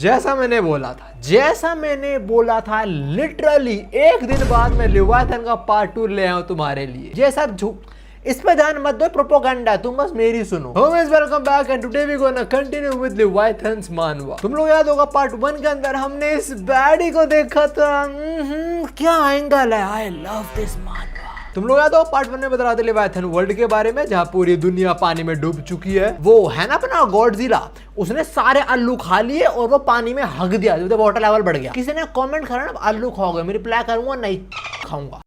जैसा मैंने बोला था लिटरली एक दिन बाद मैं लिवायथन का पार्ट 2 ले आया हूं तुम्हारे लिए। ये सब इस पे ध्यान मत दो, प्रोपोगंडा, तुम बस मेरी सुनो। Welcome back and today we gonna continue with leviathans मानवा। तुम लोग याद होगा पार्ट 1 के अंदर हमने इस बैडी को देखा था। क्या एंगल है, आई लव दिस मानवा। तुम लोग याद हो पार्ट 1 में बता रहे थे लिवायथन वर्ल्ड के बारे में, जहाँ पूरी दुनिया पानी में डूब चुकी है। वो है ना अपना गॉडजिला, उसने सारे आलू खा लिए और वो पानी में हग दिया, जब वाटर लेवल बढ़ गया। किसी ने कमेंट करा ना आलू खाओगे, मैं रिप्लाई करूंगा नहीं खाऊंगा।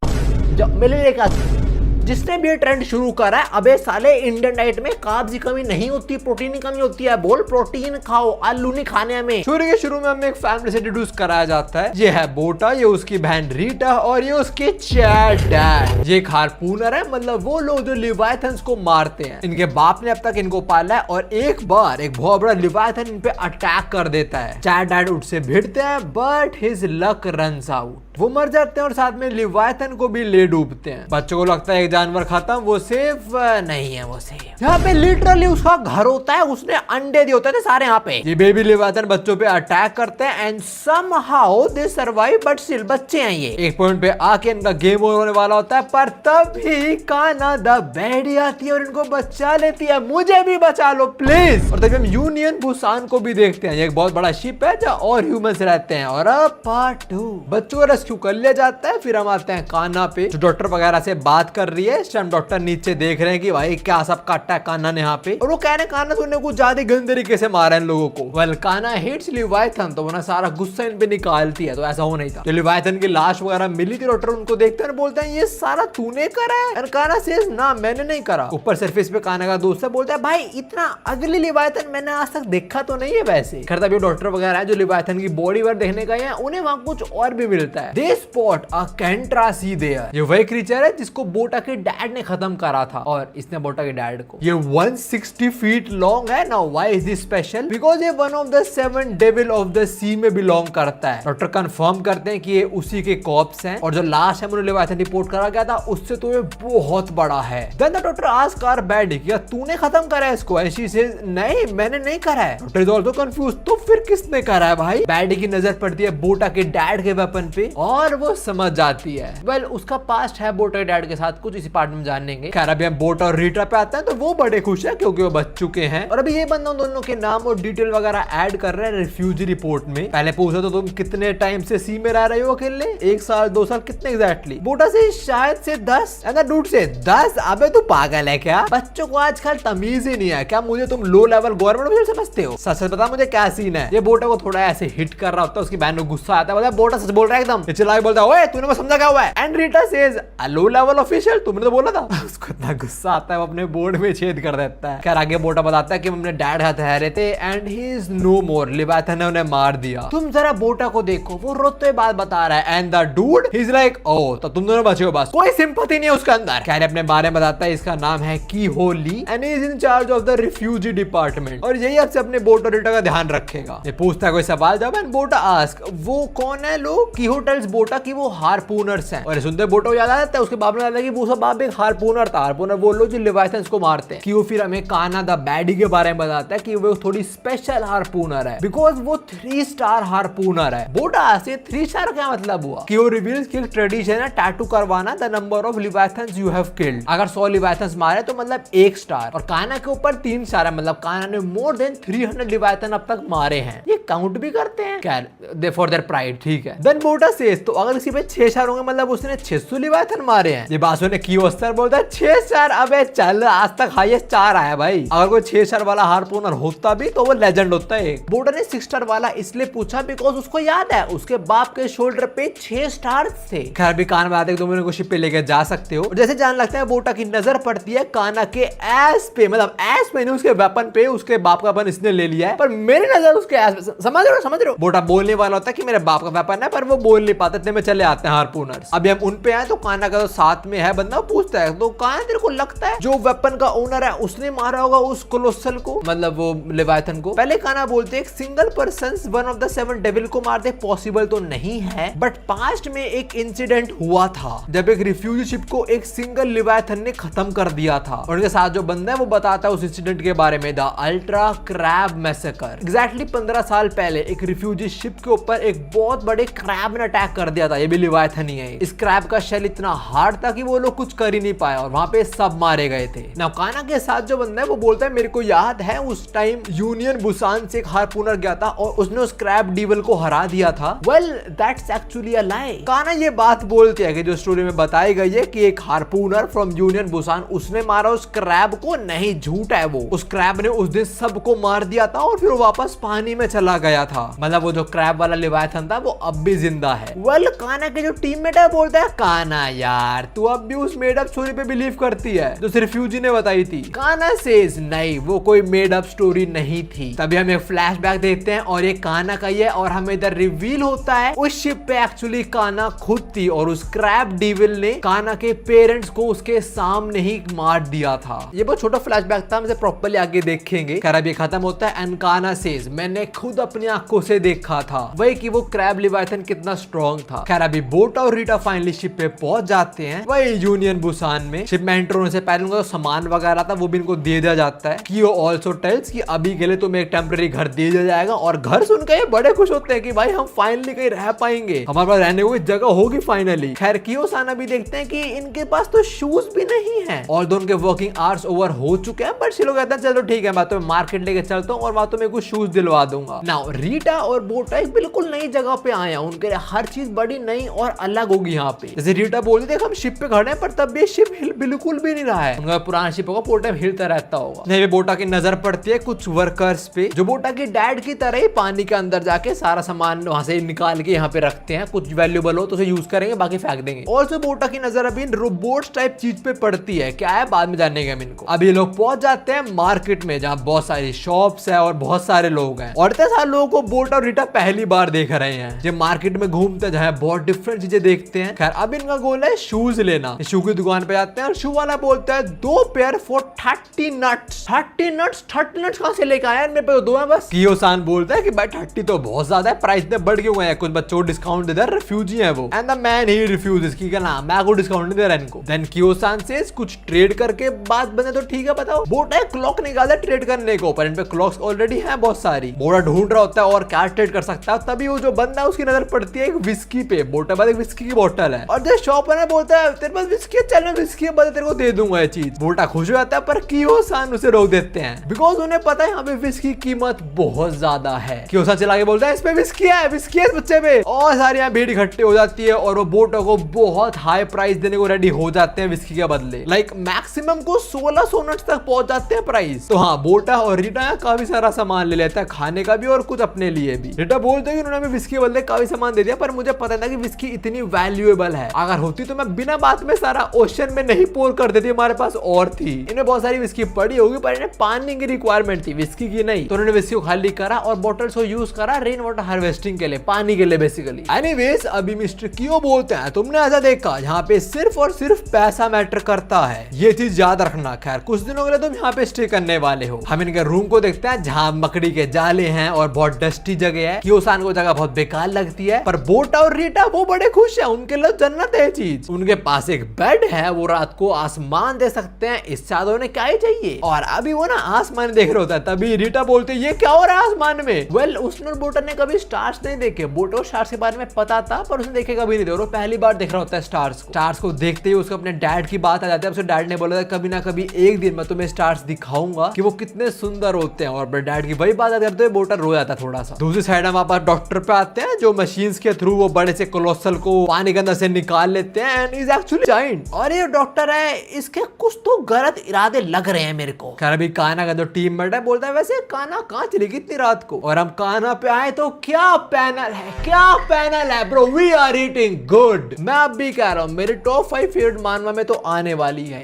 जब मेरे लिए जिसने भी ये ट्रेंड शुरू करा है, अबे साले इंडियन डाइट में कार्ब्स की कमी नहीं होती, प्रोटीन की कमी होती है। बोल प्रोटीन खाओ, आलू नहीं खाने हमें। शुरू में हमें एक फैमिली से इंट्रोड्यूस कराया जाता है। ये है बोटा, ये उसकी बहन रीटा और ये उसके चैट डैड। ये एक हार्पूनर है, मतलब वो लोग जो लिवायथन्स को मारते हैं। इनके बाप ने अब तक इनको पाला है और एक बार एक बहुत बड़ा लिवायथन इन पे अटैक कर देता है। चैट डैड उससे भिड़ते हैं but his luck runs out. वो मर जाते हैं और साथ में लिवायथन को भी ले डूबते हैं। बच्चों को लगता है एक जानवर खत्म, वो सेफ नहीं है, वो सेफ। यहाँ पे लिटरली उसका घर होता है, उसने अंडे दिए होते थे सारे यहाँ पे। ये बेबी लिवायथन बच्चों पे अटैक करते हैं and somehow they survive, but still बच्चे हैं ये। एक पॉइंट पे आके इनका गेम ओवर होने वाला होता है, पर तभी काना द बैडी आती है और इनको बचा लेती है। मुझे भी बचा लो प्लीज। और तभी हम यूनियन बुसान को भी देखते हैं। ये एक बहुत बड़ा शिप है जहाँ और ह्यूमंस रहते हैं। और अब पार्ट 2 बच्चों को रेस्क्यू कर लिया जाता है। फिर हम आते हैं कान्हा पे, जो डॉक्टर वगैरह से बात कर रही है। हम डॉक्टर नीचे देख रहे हैं कि भाई क्या सब काटा है कान्हा ने यहाँ पे, और वो कह रहे हैं कान्हा तूने कुछ ज्यादा गंदे तरीके से मारा है इन लोगों को। वेल कान्हा हेट्स लिवायथन, तो वो ना सारा गुस्सा इन पे निकालती है। तो ऐसा हो नहीं था। जो लिवायथन की लाश वगैरह मिली थी, डॉक्टर उनको देखते हैं बोलते हैं ये सारा तूने करा है। और कान्हा सेज ना मैंने नहीं करा। ऊपर सरफेस पे कान्हा का दोस्त है, बोलता है भाई इतना अगली लिवायथन मैंने आज तक देखा तो नहीं है। वैसे खैर तभी डॉक्टर वगैरह है जो लिवायथन की बॉडी वर्क देखने का है, उन्हें वहां कुछ और भी मिलता है। दे स्पॉट अ कैंट्रासी देयर। ये वही क्रीचर है जिसको बोटा के डैड ने खत्म करा था और इसने बोटा के डैड को। ये 160 फीट लॉन्ग है। Now why is this special? Because ये one of the 7 devil of the sea में बिलोंग करता है। डॉक्टर कंफर्म करते हैं कि ये उसी के कॉप्स हैं और जो लास्ट है उन्होंने लिवायथन रिपोर्ट करा गया था उससे तो ये बहुत बड़ा है। Then the doctor ask our buddy क्या तूने खत्म करा है इसको? एंड शी सेज नहीं मैंने नहीं करा है। डॉक्टर इज आल्सो कंफ्यूज, तो फिर किसने करा है भाई? बैडी की नजर पड़ती है बोटा के डैड के वेपन पे और वो समझ जाती है। वेल उसका पास्ट है बोटा के डैड के साथ, कुछ इसी पार्ट में जानेंगे। खैर अभी हम बोटा और रीटा पे आते हैं तो वो बड़े खुश है क्योंकि वो बच चुके हैं। और अभी ये बंदा दोनों के नाम और डिटेल वगैरह ऐड कर रहे हैं रिफ्यूजी रिपोर्ट में। पहले पूछा तो तुम कितने टाइम से सी में रह रहे हो अकेले? 1 साल 2 साल कितने एग्जैक्टली? बोटा से शायद से 10, डूड से 10। अबे तू पागल है क्या? बच्चों को आजकल तमीज ही नहीं है क्या? मुझे तुम लो लेवल गवर्नमेंट ऑफिसर समझते हो? सच सच बता मुझे क्या सीन है? ये बोटा को थोड़ा ऐसे हिट कर रहा होता है, उसकी बहन को गुस्सा आता है, बोलता है बोटा सच बोल रहा है एकदम। चिल्ला के बोलता है ओए तूने वो समझा क्या हुआ है? And Rita says a low level official, तुमने तो बोला था। उसको इतना गुस्सा आता है वो अपने बोर्ड में छेद कर देता है। खैर आगे बोटा बताता है कि हमने डैड हाथ ठहरे थे एंड ही इज नो मोर। लिवायथन ने उन्हें मार दिया। तुम जरा बोटा को देखो, वो रोते बात बता रहा है। And the dude he is like oh तो तुम दोनों बचे हो, बस कोई सिंपैथी नहीं है उसके अंदर। खैर अपने बारे में बताता है, इसका नाम है की Holi and he is in charge of the refugee department और यही आपसे अपने बोटा रीटा का ध्यान रखेगा। ये पूछता है कोई सवाल जब एंड बोटा आस्क वो कौन है लोग? की होटल्स बोटा की वो हार्पूनर्स हैं। और सुनते बोटा को याद आता है उसके बाप ने बताया कि वो सब बाप एक हार्पूनर था। हार्पूनर वो लोग जो लिवायथन्स को मारते हैं। कि वो फिर हमें कान्हा द बैडी के बारे में बताता है कि वो थोड़ी स्पेशल हार्पूनर है बिकॉज वो 3 स्टार हार्पूनर है। बोटा से 3 स्टार क्या मतलब हुआ? कि वो रिवील्स कि ट्रेडिशन है टैटू करवाना the number of leviathans you have killed. अगर 100 लिवायथन्स मारे तो मतलब 1 स्टार। और कान्हा के ऊपर 3 स्टार है, मतलब कान्हा ने मोर देन 300 लिवायथन अब तक मारे हैं। ये काउंट भी करते हैं क्या फॉर देयर प्राइड? ठीक है। देन बोटा सेज तो अगर किसी पे 6 स्टार होंगे मतलब उसने 600 लिवायथन मारे हैं। ये बात सुने की स्टार बोलता है 6 स्टार। अबे चल आज तक हाईएस्ट 4 आया भाई। अगर कोई 6 स्टार वाला हार्पूनर होता भी तो वो लेजेंड होता है। बोटा ने 6 स्टार वाला इसलिए पूछा बिकॉज उसको याद है उसके बाप के शोल्डर पे 6 स्टार थे। खैर भी कान में आते हैं तुम उनको शिप पे लेके जा सकते हो। जैसे जान लगता है बोटा की नजर पड़ती है कान्हा के एस पे, मतलब एस पे नहीं उसके वेपन पे। उसके बाप का वेपन इसने ले लिया है पर मेरी नजर उसके एस पे। समझ रहे हो? बोटा बोलने वाला होता है कि मेरे बाप का वेपन है पर वो बोल नहीं पाते, इतने में चले आते हैं हार्पूनर्स। अभी हम उन पे आए तो कान्हा का तो साथ में है बंदा बंदा पूछता है तो काना तेरे को लगता है जो वेपन का ओनर है उसने मारा होगा उस कोलोसल को, मतलब वो लेवायथन को? पहले काना बोलते एक single person one of the 7 devil को मार दे पॉसिबल तो नहीं है, बट पास्ट में एक इंसिडेंट हुआ था जब एक रिफ्यूजी शिप को एक सिंगल लेवायथन ने खत्म कर दिया था। और उनके साथ जो बंदा है वो बताता है उस इंसिडेंट के बारे में, the ultra crab massacre. Exactly 15 साल पहले एक रिफ्यूजी शिप के ऊपर एक बहुत बड़े क्रैब ने अटैक कर दिया था। ये भी लेवायथन ही है। इस क्रैब का शेल इतना हार्ड था कि वो लोग कुछ कर ही नहीं पाए और वहां पे सब मारे गए थे। नाउ काना के साथ जो बंदा है वो बोलता है मेरे को याद है उस टाइम यूनियन बुसान से एक हार्पूनर गया था और उसने उस क्रैब डीवल को हरा दिया था। वेल दैट्स एक्चुअली अ लाई। काना ये बात बोलते हैं कि जो स्टोरी में बताई गई है कि एक हार्पूनर फ्रॉम यूनियन बुसान उसने मारा उस क्रैब को, नहीं झूठ है वो। उस क्रैब ने उस दिन सबको मार दिया था और फिर वापस पानी में चला गया था। मतलब वो जो क्रैब वाला लेवायथन था वो अब भी जिंदा है। वेल काना के जो टीममेट है बोलता है काना यार तू अब भी उस मेड अप स्टोरी पे बिलीव करती है जो रिफ्यूजी ने बताई थी? काना सेज नहीं वो कोई मेड अप स्टोरी नहीं थी। तभी हम एक फ्लैशबैक देखते हैं और ये काना का ही है और हमें इधर रिवील होता है उस शिप पे एक्चुअली काना खुद थी और उस क्रैब डीविल ने काना के पेरेंट्स को उसके सामने ही मार दिया था। ये बहुत छोटा फ्लैशबैक था, हम इसे प्रॉपर्ली आगे देखेंगे। खैर ये खत्म होता है एंड काना सेज मैंने खुद अपनी आंखों से देखा था वही कि वो क्रैब लेवायथन कितना स्ट्रॉन्ग था। खैर अभी बोट और रीटा फाइनली शिप पे पहुंच जाते हैं वही यूनियन बुसान में। शिप में एंटर होने से पहले उनका सामान वगैरह था वो भी इनको दे दिया जाता है। कियो ऑल्सो टेल्स कि अभी के लिए तुम्हें एक टेम्परेरी घर दे दिया जाएगा और घर सुनकर ये बड़े खुश होते हैं कि भाई हम फाइनली कहीं रह पाएंगे, हमारे पास रहने को जगह होगी फाइनली। खैर कियो सान अभी देखते हैं कि इनके पास तो शूज भी नहीं है और दोनों के वर्किंग आवर्स ओवर हो चुके हैं, बट लोग कहते हैं चलो ठीक है मैं तुम्हें मार्केट लेके चलता हूँ और वहां तुम्हें कुछ शूज दिलवा दूंगा। नाउ रीटा और बोटा एक बिल्कुल नई जगह पे आए हैं, उनके लिए हर चीज बड़ी नई और अलग होगी यहाँ पे। जैसे रीटा बोलती है हम शिप पे खड़े हैं पर तब भी शिप हिल बिल्कुल भी नहीं रहा है। उनका पुराना शिप होगा पूरा टाइम हिलता रहता होगा। नहीं बोटा की नजर पड़ती है कुछ वर्कर्स पे जो बोटा की डैड की तरह ही पानी के अंदर जाके सारा सामान वहां से निकाल के यहाँ पे रखते हैं, कुछ वैल्यूबल हो तो उसे यूज करेंगे बाकी फेंक देंगे। और जो बोटा की नजर अभी रोबोट्स टाइप चीज पे पड़ती है, क्या है बाद में जानेंगे हम इनको। अब ये लोग पहुंच जाते हैं मार्केट में जहाँ बहुत सारी शॉप्स है और बहुत सारे लोग हैं और इतने सारे लोगों को बोटा और रीटा पहली बार देख रहे हैं। जो मार्केट में घूमते जहाँ बहुत डिफरेंट चीजें देखते हैं। खैर अब इनका गोल है शूज लेना। शू की दुकान पे जाते हैं और शू वाला बोलता है 2 पेयर फॉर 30 नट्स। 30 नट्स कहां से लेके आया? मेरे पे तो 2 है बस। कियो सान बोलता है कि भाई 30 तो बहुत ज्यादा है, प्राइस में बढ़ क्यों गए हैं? कुछ बच्चों को डिस्काउंट दे दे, रिफ्यूजी है वो। And the man he refuses की ना मैं को डिस्काउंट नहीं दे रहा इनको। देन कियो सान सेज कुछ ट्रेड करके बात बने तो ठीक है बताओ। बोटा क्लॉक निकाला ट्रेड करने को पर इन पे क्लॉक्स ऑलरेडी है बहुत सारी। बोटा ढूंढ रहा होता है और क्या ट्रेड कर सकता है, तभी वो जो बंदा है उसकी नजर पड़ती है एक विस्की पे। बोटा बाद एक विस्की की बोतल है और जो शॉप है बोलता है तेरे पास विस्की है, चल मैं विस्की बदले तेरे को दे दूंगा ये चीज। बोटा खुश हो जाता है पर कियो सान उसे रोक देते हैं बिकॉज उन्हें पता है यहाँ पे विस्की की कीमत बहुत ज्यादा है। कियो सान चला के बोलता है इस पे विस्की है इस बच्चे पे, और सारी यहाँ भीड़ इकट्ठी हो जाती है और वो बोटा को बहुत हाई प्राइस देने को रेडी हो जाते हैं विस्की के बदले। लाइक मैक्सिमम को 1600 नट्स तक पहुंच जाते हैं प्राइस। तो हाँ बोटा और रीटा काफी सारा सामान ले लेता है खाने का भी और कुछ अपने लिए भी। रीटा बोलते हैं कि उन्होंने विस्की बदले काफी सामान दे दिया पर मुझे पता था कि विस्की इतनी वैल्यूएबल है, अगर होती तो मैं बिना बात में सारा ओशन में नहीं पोर कर देती, हमारे पास और थी। इन्हें बहुत सारी विस्की पड़ी होगी पर इन्हें पानी की रिक्वायरमेंट थी विस्की की नहीं, तो उन्होंने विस्की को खाली करा और बोटल्स को यूज करा रेन वाटर हार्वेस्टिंग के लिए, पानी के लिए बेसिकली। एनीवेज अभी मिस्टर कियो बोलते हैं तुमने ऐसा देखा यहाँ पे सिर्फ और सिर्फ पैसा मैटर करता है, ये चीज याद रखना। खैर कुछ दिनों के लिए तुम यहाँ पे स्टे करने वाले हो। हम इनके रूम को देखते हैं जहाँ मकड़ी के जाले हैं और बहुत डस्टी जगह है। कियो सान को जगह बहुत बेकार लगती है पर बोटा और रीटा वो बड़े खुश है, उनके लिए जन्नत है चीज। उनके पास एक बेड है, वो रात को आसमान दे सकते हैं, इससे ज्यादा उन्हें क्या ही चाहिए। और अभी वो ना आसमान देख रहे होता है तभी रीटा बोलते ये क्या हो रहा है आसमान में। वेल उसने बोटा ने कभी स्टार्स नहीं देखे, बोटा स्टार्स के बारे में पता था पर उसने देखे कभी नहीं थे, वो पहली बार देख रहा होता है स्टार्स को देखते ही उसको अपने डैड की बात आ जाती है। उसके डैड ने बोला था कभी ना कभी एक दिन मैं तुम्हें स्टार्स दिखाऊंगा कि वो कितने सुंदर होते हैं, और डैड की वही बात करते हुए बोटा रो जाता थोड़ा सा। दूसरी साइड हम वापस डॉक्टर पे आते हैं जो मशीन्स के थ्रू वो बड़े से कोलोसल को पानी के अंदर से निकाल लेते हैं एंड इज एक्चुअली जायंट। और ये डॉक्टर है इसके कुछ तो गलत इरादे लग रहे हैं मेरे को। खैर अभी काना का जो टीममेट है बोलता है वैसे काना कहाँ चली गई इतनी रात को, और हम काना पे आए तो क्या पैनल है bro, we are eating good. मैं अब भी कह रहा हूँ मेरे टॉप 5 फेवरेट मानवा में तो आने वाली है।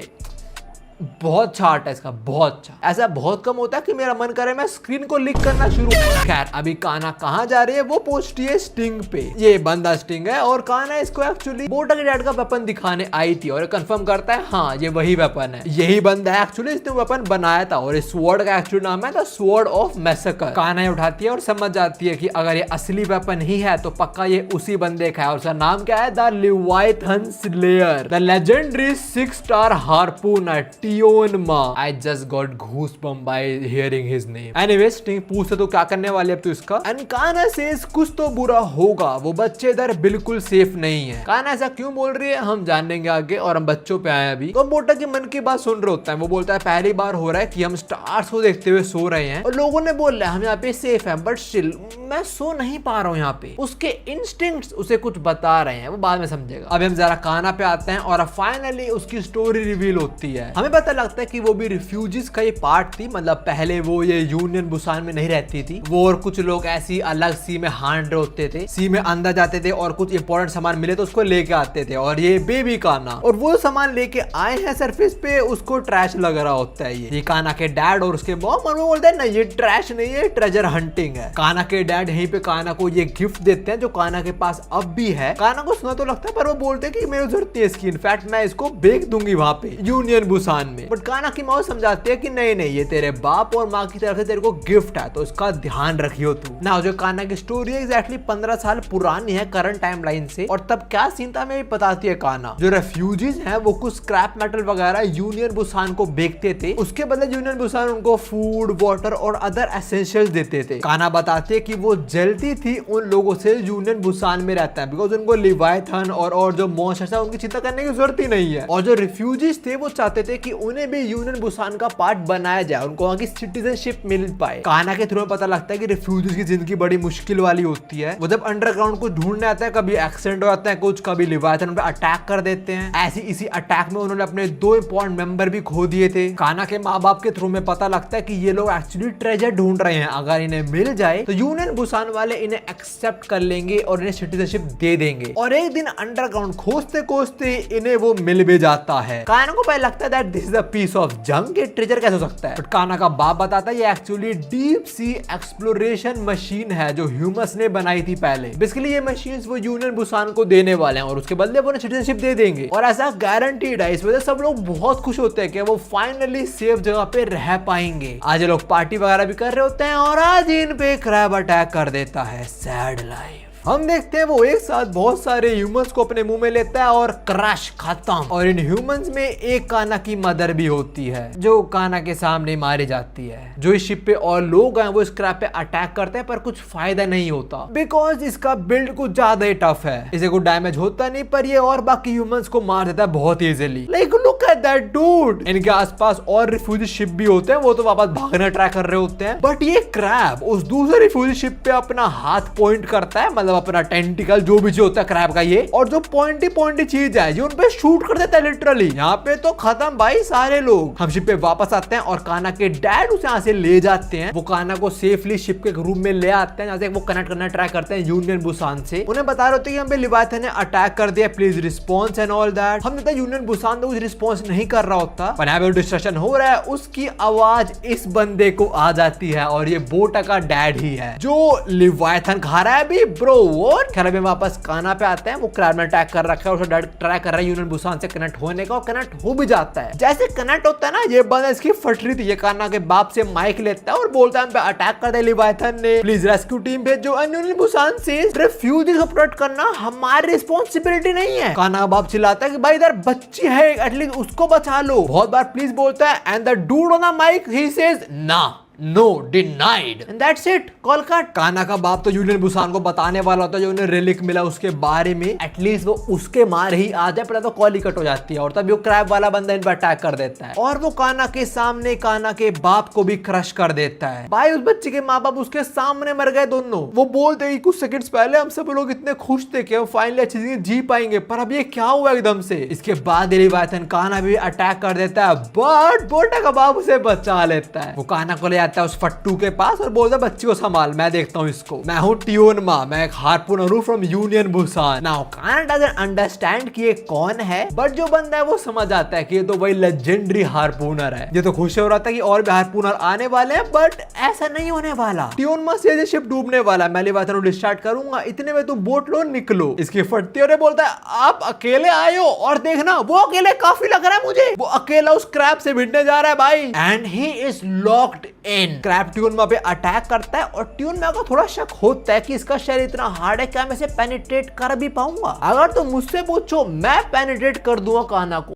बहुत छाट है इसका, बहुत अच्छा। ऐसा बहुत कम होता है कि मेरा मन करे मैं स्क्रीन को लिक करना शुरू। खैर अभी काना कहाँ जा रही है, वो पहुंचती है स्टिंग पे। ये बंदा स्टिंग है और काना इसको एक्चुअली बोटा के डैड का वेपन दिखाने आई थी और कंफर्म करता है हाँ ये वही वेपन है, यही बंदा है एक्चुअली इसने वेपन बनाया था और इस स्वॉर्ड का एक्चुअली नाम है द स्वॉर्ड ऑफ मैसेकर। काना उठाती है और समझ जाती है कि अगर ये असली वेपन ही है तो पक्का ये उसी बंदे का है और उसका नाम क्या है, the leviathan slayer, the legendary 6 star harpooner Tyeonma. I just got goosebumps by hearing his name. Anyways, sting पूछते तो क्या करने वाले अब तो इसका। And काना says कुछ तो बुरा होगा, वो बच्चे इधर बिल्कुल सेफ नहीं है। काना ऐसा क्यों बोल रही है हम जानेंगे आगे और हम बच्चों पे आए अभी। तो बोटा के मन की बात सुन रहे होता है, वो बोलता है पहली बार हो रहा है कि हम स्टार्स को देखते हुए सो रहे हैं और लोगों ने बोल रहा है हम यहाँ पे सेफ है, बट स्टिल मैं सो नहीं पा रहा हूँ यहाँ पे। उसके इंस्टिंक्ट्स उसे कुछ बता रहे हैं, वो बाद में समझेगा। अभी हम जरा काना पे आते हैं और फाइनली उसकी स्टोरी रिवील होती है। हमें पता लगता है कि वो भी रिफ्यूजीज का ही पार्ट थी, मतलब पहले वो ये यूनियन बुसान में नहीं रहती थी वो, और कुछ लोग ऐसी अलग सी में हांड रहे होते थे, सी में अंदर जाते थे और कुछ इंपॉर्टेंट सामान मिले तो उसको लेके आते थे। और ये बेबी काना और वो सामान लेके आए हैं सरफेस पे, उसको ट्रैश लग रहा होता है। ये काना के डैड और उसके मॉम, और वो बोलते हैं ना ये ट्रैश नहीं है, ट्रेजर हंटिंग है। काना के डैड यहीं पे काना को ये गिफ्ट देते हैं जो काना के पास अब भी है। काना को सुना तो लगता है पर वो बोलते हैं कि मेरी जरूरत है इसकी, इनफैक्ट मैं इसको बेच दूंगी वहां पे यूनियन बुसान में। बट काना की माँ समझाती है कि नहीं नहीं ये तेरे बाप और माँ की तरफ से तेरे को गिफ्ट है तो इसका ध्यान रखियो तू ना। जो काना की स्टोरी है एग्जैक्टली 15 साल पुरानी है करंट टाइम लाइन से, और तब क्या सीन था मैं बताती है काना। जो रेफ्यूजीज हैं वो कुछ स्क्रैप मेटल वगैरह यूनियन बुसान को बेचते थे, उसके बदले यूनियन बुसान उनको फूड वाटर और अदर एसेंशियल्स देते थे। काना बताते कि वो जलती थी उन लोगों से यूनियन बुसान में रहता है, बिकॉज उनको लिवाइथन और जो मॉन्स्टर्स है उनकी चिंता करने की जरूरत ही नहीं है। और जो रिफ्यूजीज थे वो चाहते थे कि उन्हें भी यूनियन बुसान का पार्ट बनाया जाए, उनको वहां की सिटीजनशिप मिल पाए। काना के थ्रू में पता लगता है कि रिफ्यूजीज की जिंदगी बड़ी मुश्किल वाली होती है। वो जब अंडरग्राउंड को ढूंढने आता है, कभी एक्सीडेंट हो जाता है कुछ, कभी लिवाइथन उन पे अटैक कर देते हैं। ऐसी इसी अटैक में उन्होंने अपने 2 इंपॉर्टेंट मेंबर भी खो दिए थे। काना के माँ बाप के थ्रू में पता लगता है कि ये लोग एक्चुअली ट्रेजर ढूंढ रहे हैं, अगर इन्हें मिल जाए तो यूनियन बुसान वाले इन्हें एक्सेप्ट कर लेंगे और इन्हें सिटीजनशिप दे देंगे। और एक दिन अंडरग्राउंड खोजते खोजते इन्हें वो मिल भी जाता है। काना को पहले लगता है that this is a piece of junk, ये ट्रेजर कैसे हो सकता है, बट काना का बाप बताता है ये actually deep sea exploration machine है जो ह्यूमंस ने बनाई थी पहले। बेसिकली ये मशीन्स वो यूनियन बुसान को देने वाले हैं और उसके बदले वो सिटीजनशिप दे देंगे, और ऐसा गारंटीड है। इस वजह से सब लोग बहुत खुश होते हैं कि वो फाइनली सेफ जगह पे रह पाएंगे। आज लोग पार्टी वगैरह भी कर रहे होते हैं और आज इन पे क्रैब अटैक कर देता है। Sad life. हम देखते हैं वो एक साथ बहुत सारे ह्यूमंस को अपने मुंह में लेता है और क्रश खत्म। और इन ह्यूमंस में एक काना की मदर भी होती है जो काना के सामने मारी जाती है। जो इस शिप पे और लोग हैं वो स्क्रैप पे अटैक करते हैं पर कुछ फायदा नहीं होता, बिकॉज इसका बिल्ड कुछ ज्यादा ही टफ है। इसे कोई डैमेज होता नहीं पर ये और बाकी ह्यूमंस को मार देता है बहुत easily. Like look at that dude. इनके आसपास और रिफ्यूजी शिप भी होते हैं, वो तो वापस भागना ट्राई कर रहे होते हैं, बट ये क्रैब उस दूसरे रिफ्यूजी शिप पे अपना हाथ पॉइंट करता है, मतलब अपना टेंटिकल जो भी होता है क्रैब का ये, और जो पॉइंटी चीज है ये उन पे शूट कर देता है लिटरली। यहाँ पे तो खत्म भाई सारे लोग। हम शिप पे वापस आते हैं और काना के डैड उसे यहाँ से ले जाते हैं। वो काना को सेफली शिप के रूम में ले आते हैं जहाँ से वो कनेक्ट करना ट्राई करते हैं यूनियन बुसान से। उन्हें बता रहे होते हैं कि हम पे लिवाइथन ने अटैक कर दिया, please response and all that. हम देखते हैं यूनियन बुसान तो कुछ रिस्पॉन्स नहीं कर रहा होता, पर यहाँ पे डिस्कशन हो रहा है। उसकी आवाज इस बंदे को आ जाती है और ये बोटा का डैड ही है जो लिवाइथन खा रहा है अभी ब्रो। खैर अभी वापस काना पे आते हैं। वो क्रैब में अटैक कर रखा है, उसका डैड ट्राई कर रहा है यूनियन बुसान से कनेक्ट होने का और कनेक्ट हो भी जाता है। जैसे कनेक्ट होता है ना ये बंदा इसकी फट रही थी, ये काना के बाप से माइक लेता है और बोलता है हम पे अटैक कर दे लिवाइथन ने, प्लीज रेस्क्यू टीम भेजो। यूनियन बुसान से रेफ्यूजीज को प्रोटेक्ट करना हमारी रिस्पांसिबिलिटी नहीं है। काना का बाप चिल्लाता है कि भाई इधर बच्ची है एटलीस्ट उसको बचा लो, बहुत बार प्लीज बोलता है। And the dude on the mike he says ना, no, denied, and that's it, call cut. काना का बाप तो यूनियन बुसान को बताने वाला होता है जो उन्हें रिलिक मिला उसके बारे में, एटलीस्ट वो उसके मार ही आ जाए, पहले तो कॉल ही कट हो जाती है और तब वो क्रैब वाला बंदा इन पर अटैक कर देता है और वो काना के सामने काना के बाप को भी क्रश कर देता है। भाई उस बच्चे के माँ बाप उसके सामने मर गए दोनों। वो बोलते हैं कुछ सेकंड्स पहले हम सब लोग इतने खुश थे कि हम फाइनली अच्छी जिंदगी जी पाएंगे, पर अब ये क्या हुआ एकदम से। इसके बाद लिवाइथन काना भी अटैक कर देता है, बट बोटा का बाप उसे बचा लेता है। वो काना को ले आता है उस फट्टू के पास और बोलता है बच्ची को संभाल, मैं देखता हूँ इसको, मैं हूँ टियोनमा, मैं एक हार्पूनर हूँ फ्रॉम यूनियन बुसान। नाउ काना डजंट अंडरस्टैंड कि ये कौन है, बट जो बंदा है वो समझ आता है कि ये तो वही लेजेंडरी हार्पूनर है। ये तो खुश हो रहा था कि और भी हार्पूनर आने वाले हैं, बट ऐसा नहीं होने वाला। टियोनमा से ये शिप डूबने वाला है, मैं लिवाथन को डिस्चार्ज करूंगा, इतने में तुम बोट लो निकलो। इसकी फटती और बोलता है आप अकेले आए हो, और देखना वो अकेले काफी लग रहा है मुझे, वो अकेला उस क्रैब से भिड़ने जा रहा है भाई। And he is locked in. Crab Tyeonma पे अटैक करता है और ट्यूनमा को थोड़ा शक होता है कि इसका शरीर इतना हार्ड है, क्या मैं इसे पेनिट्रेट कर भी पाऊंगा। अगर तुम मुझसे पूछो मैं पेनिट्रेट कर दूंगा काना को।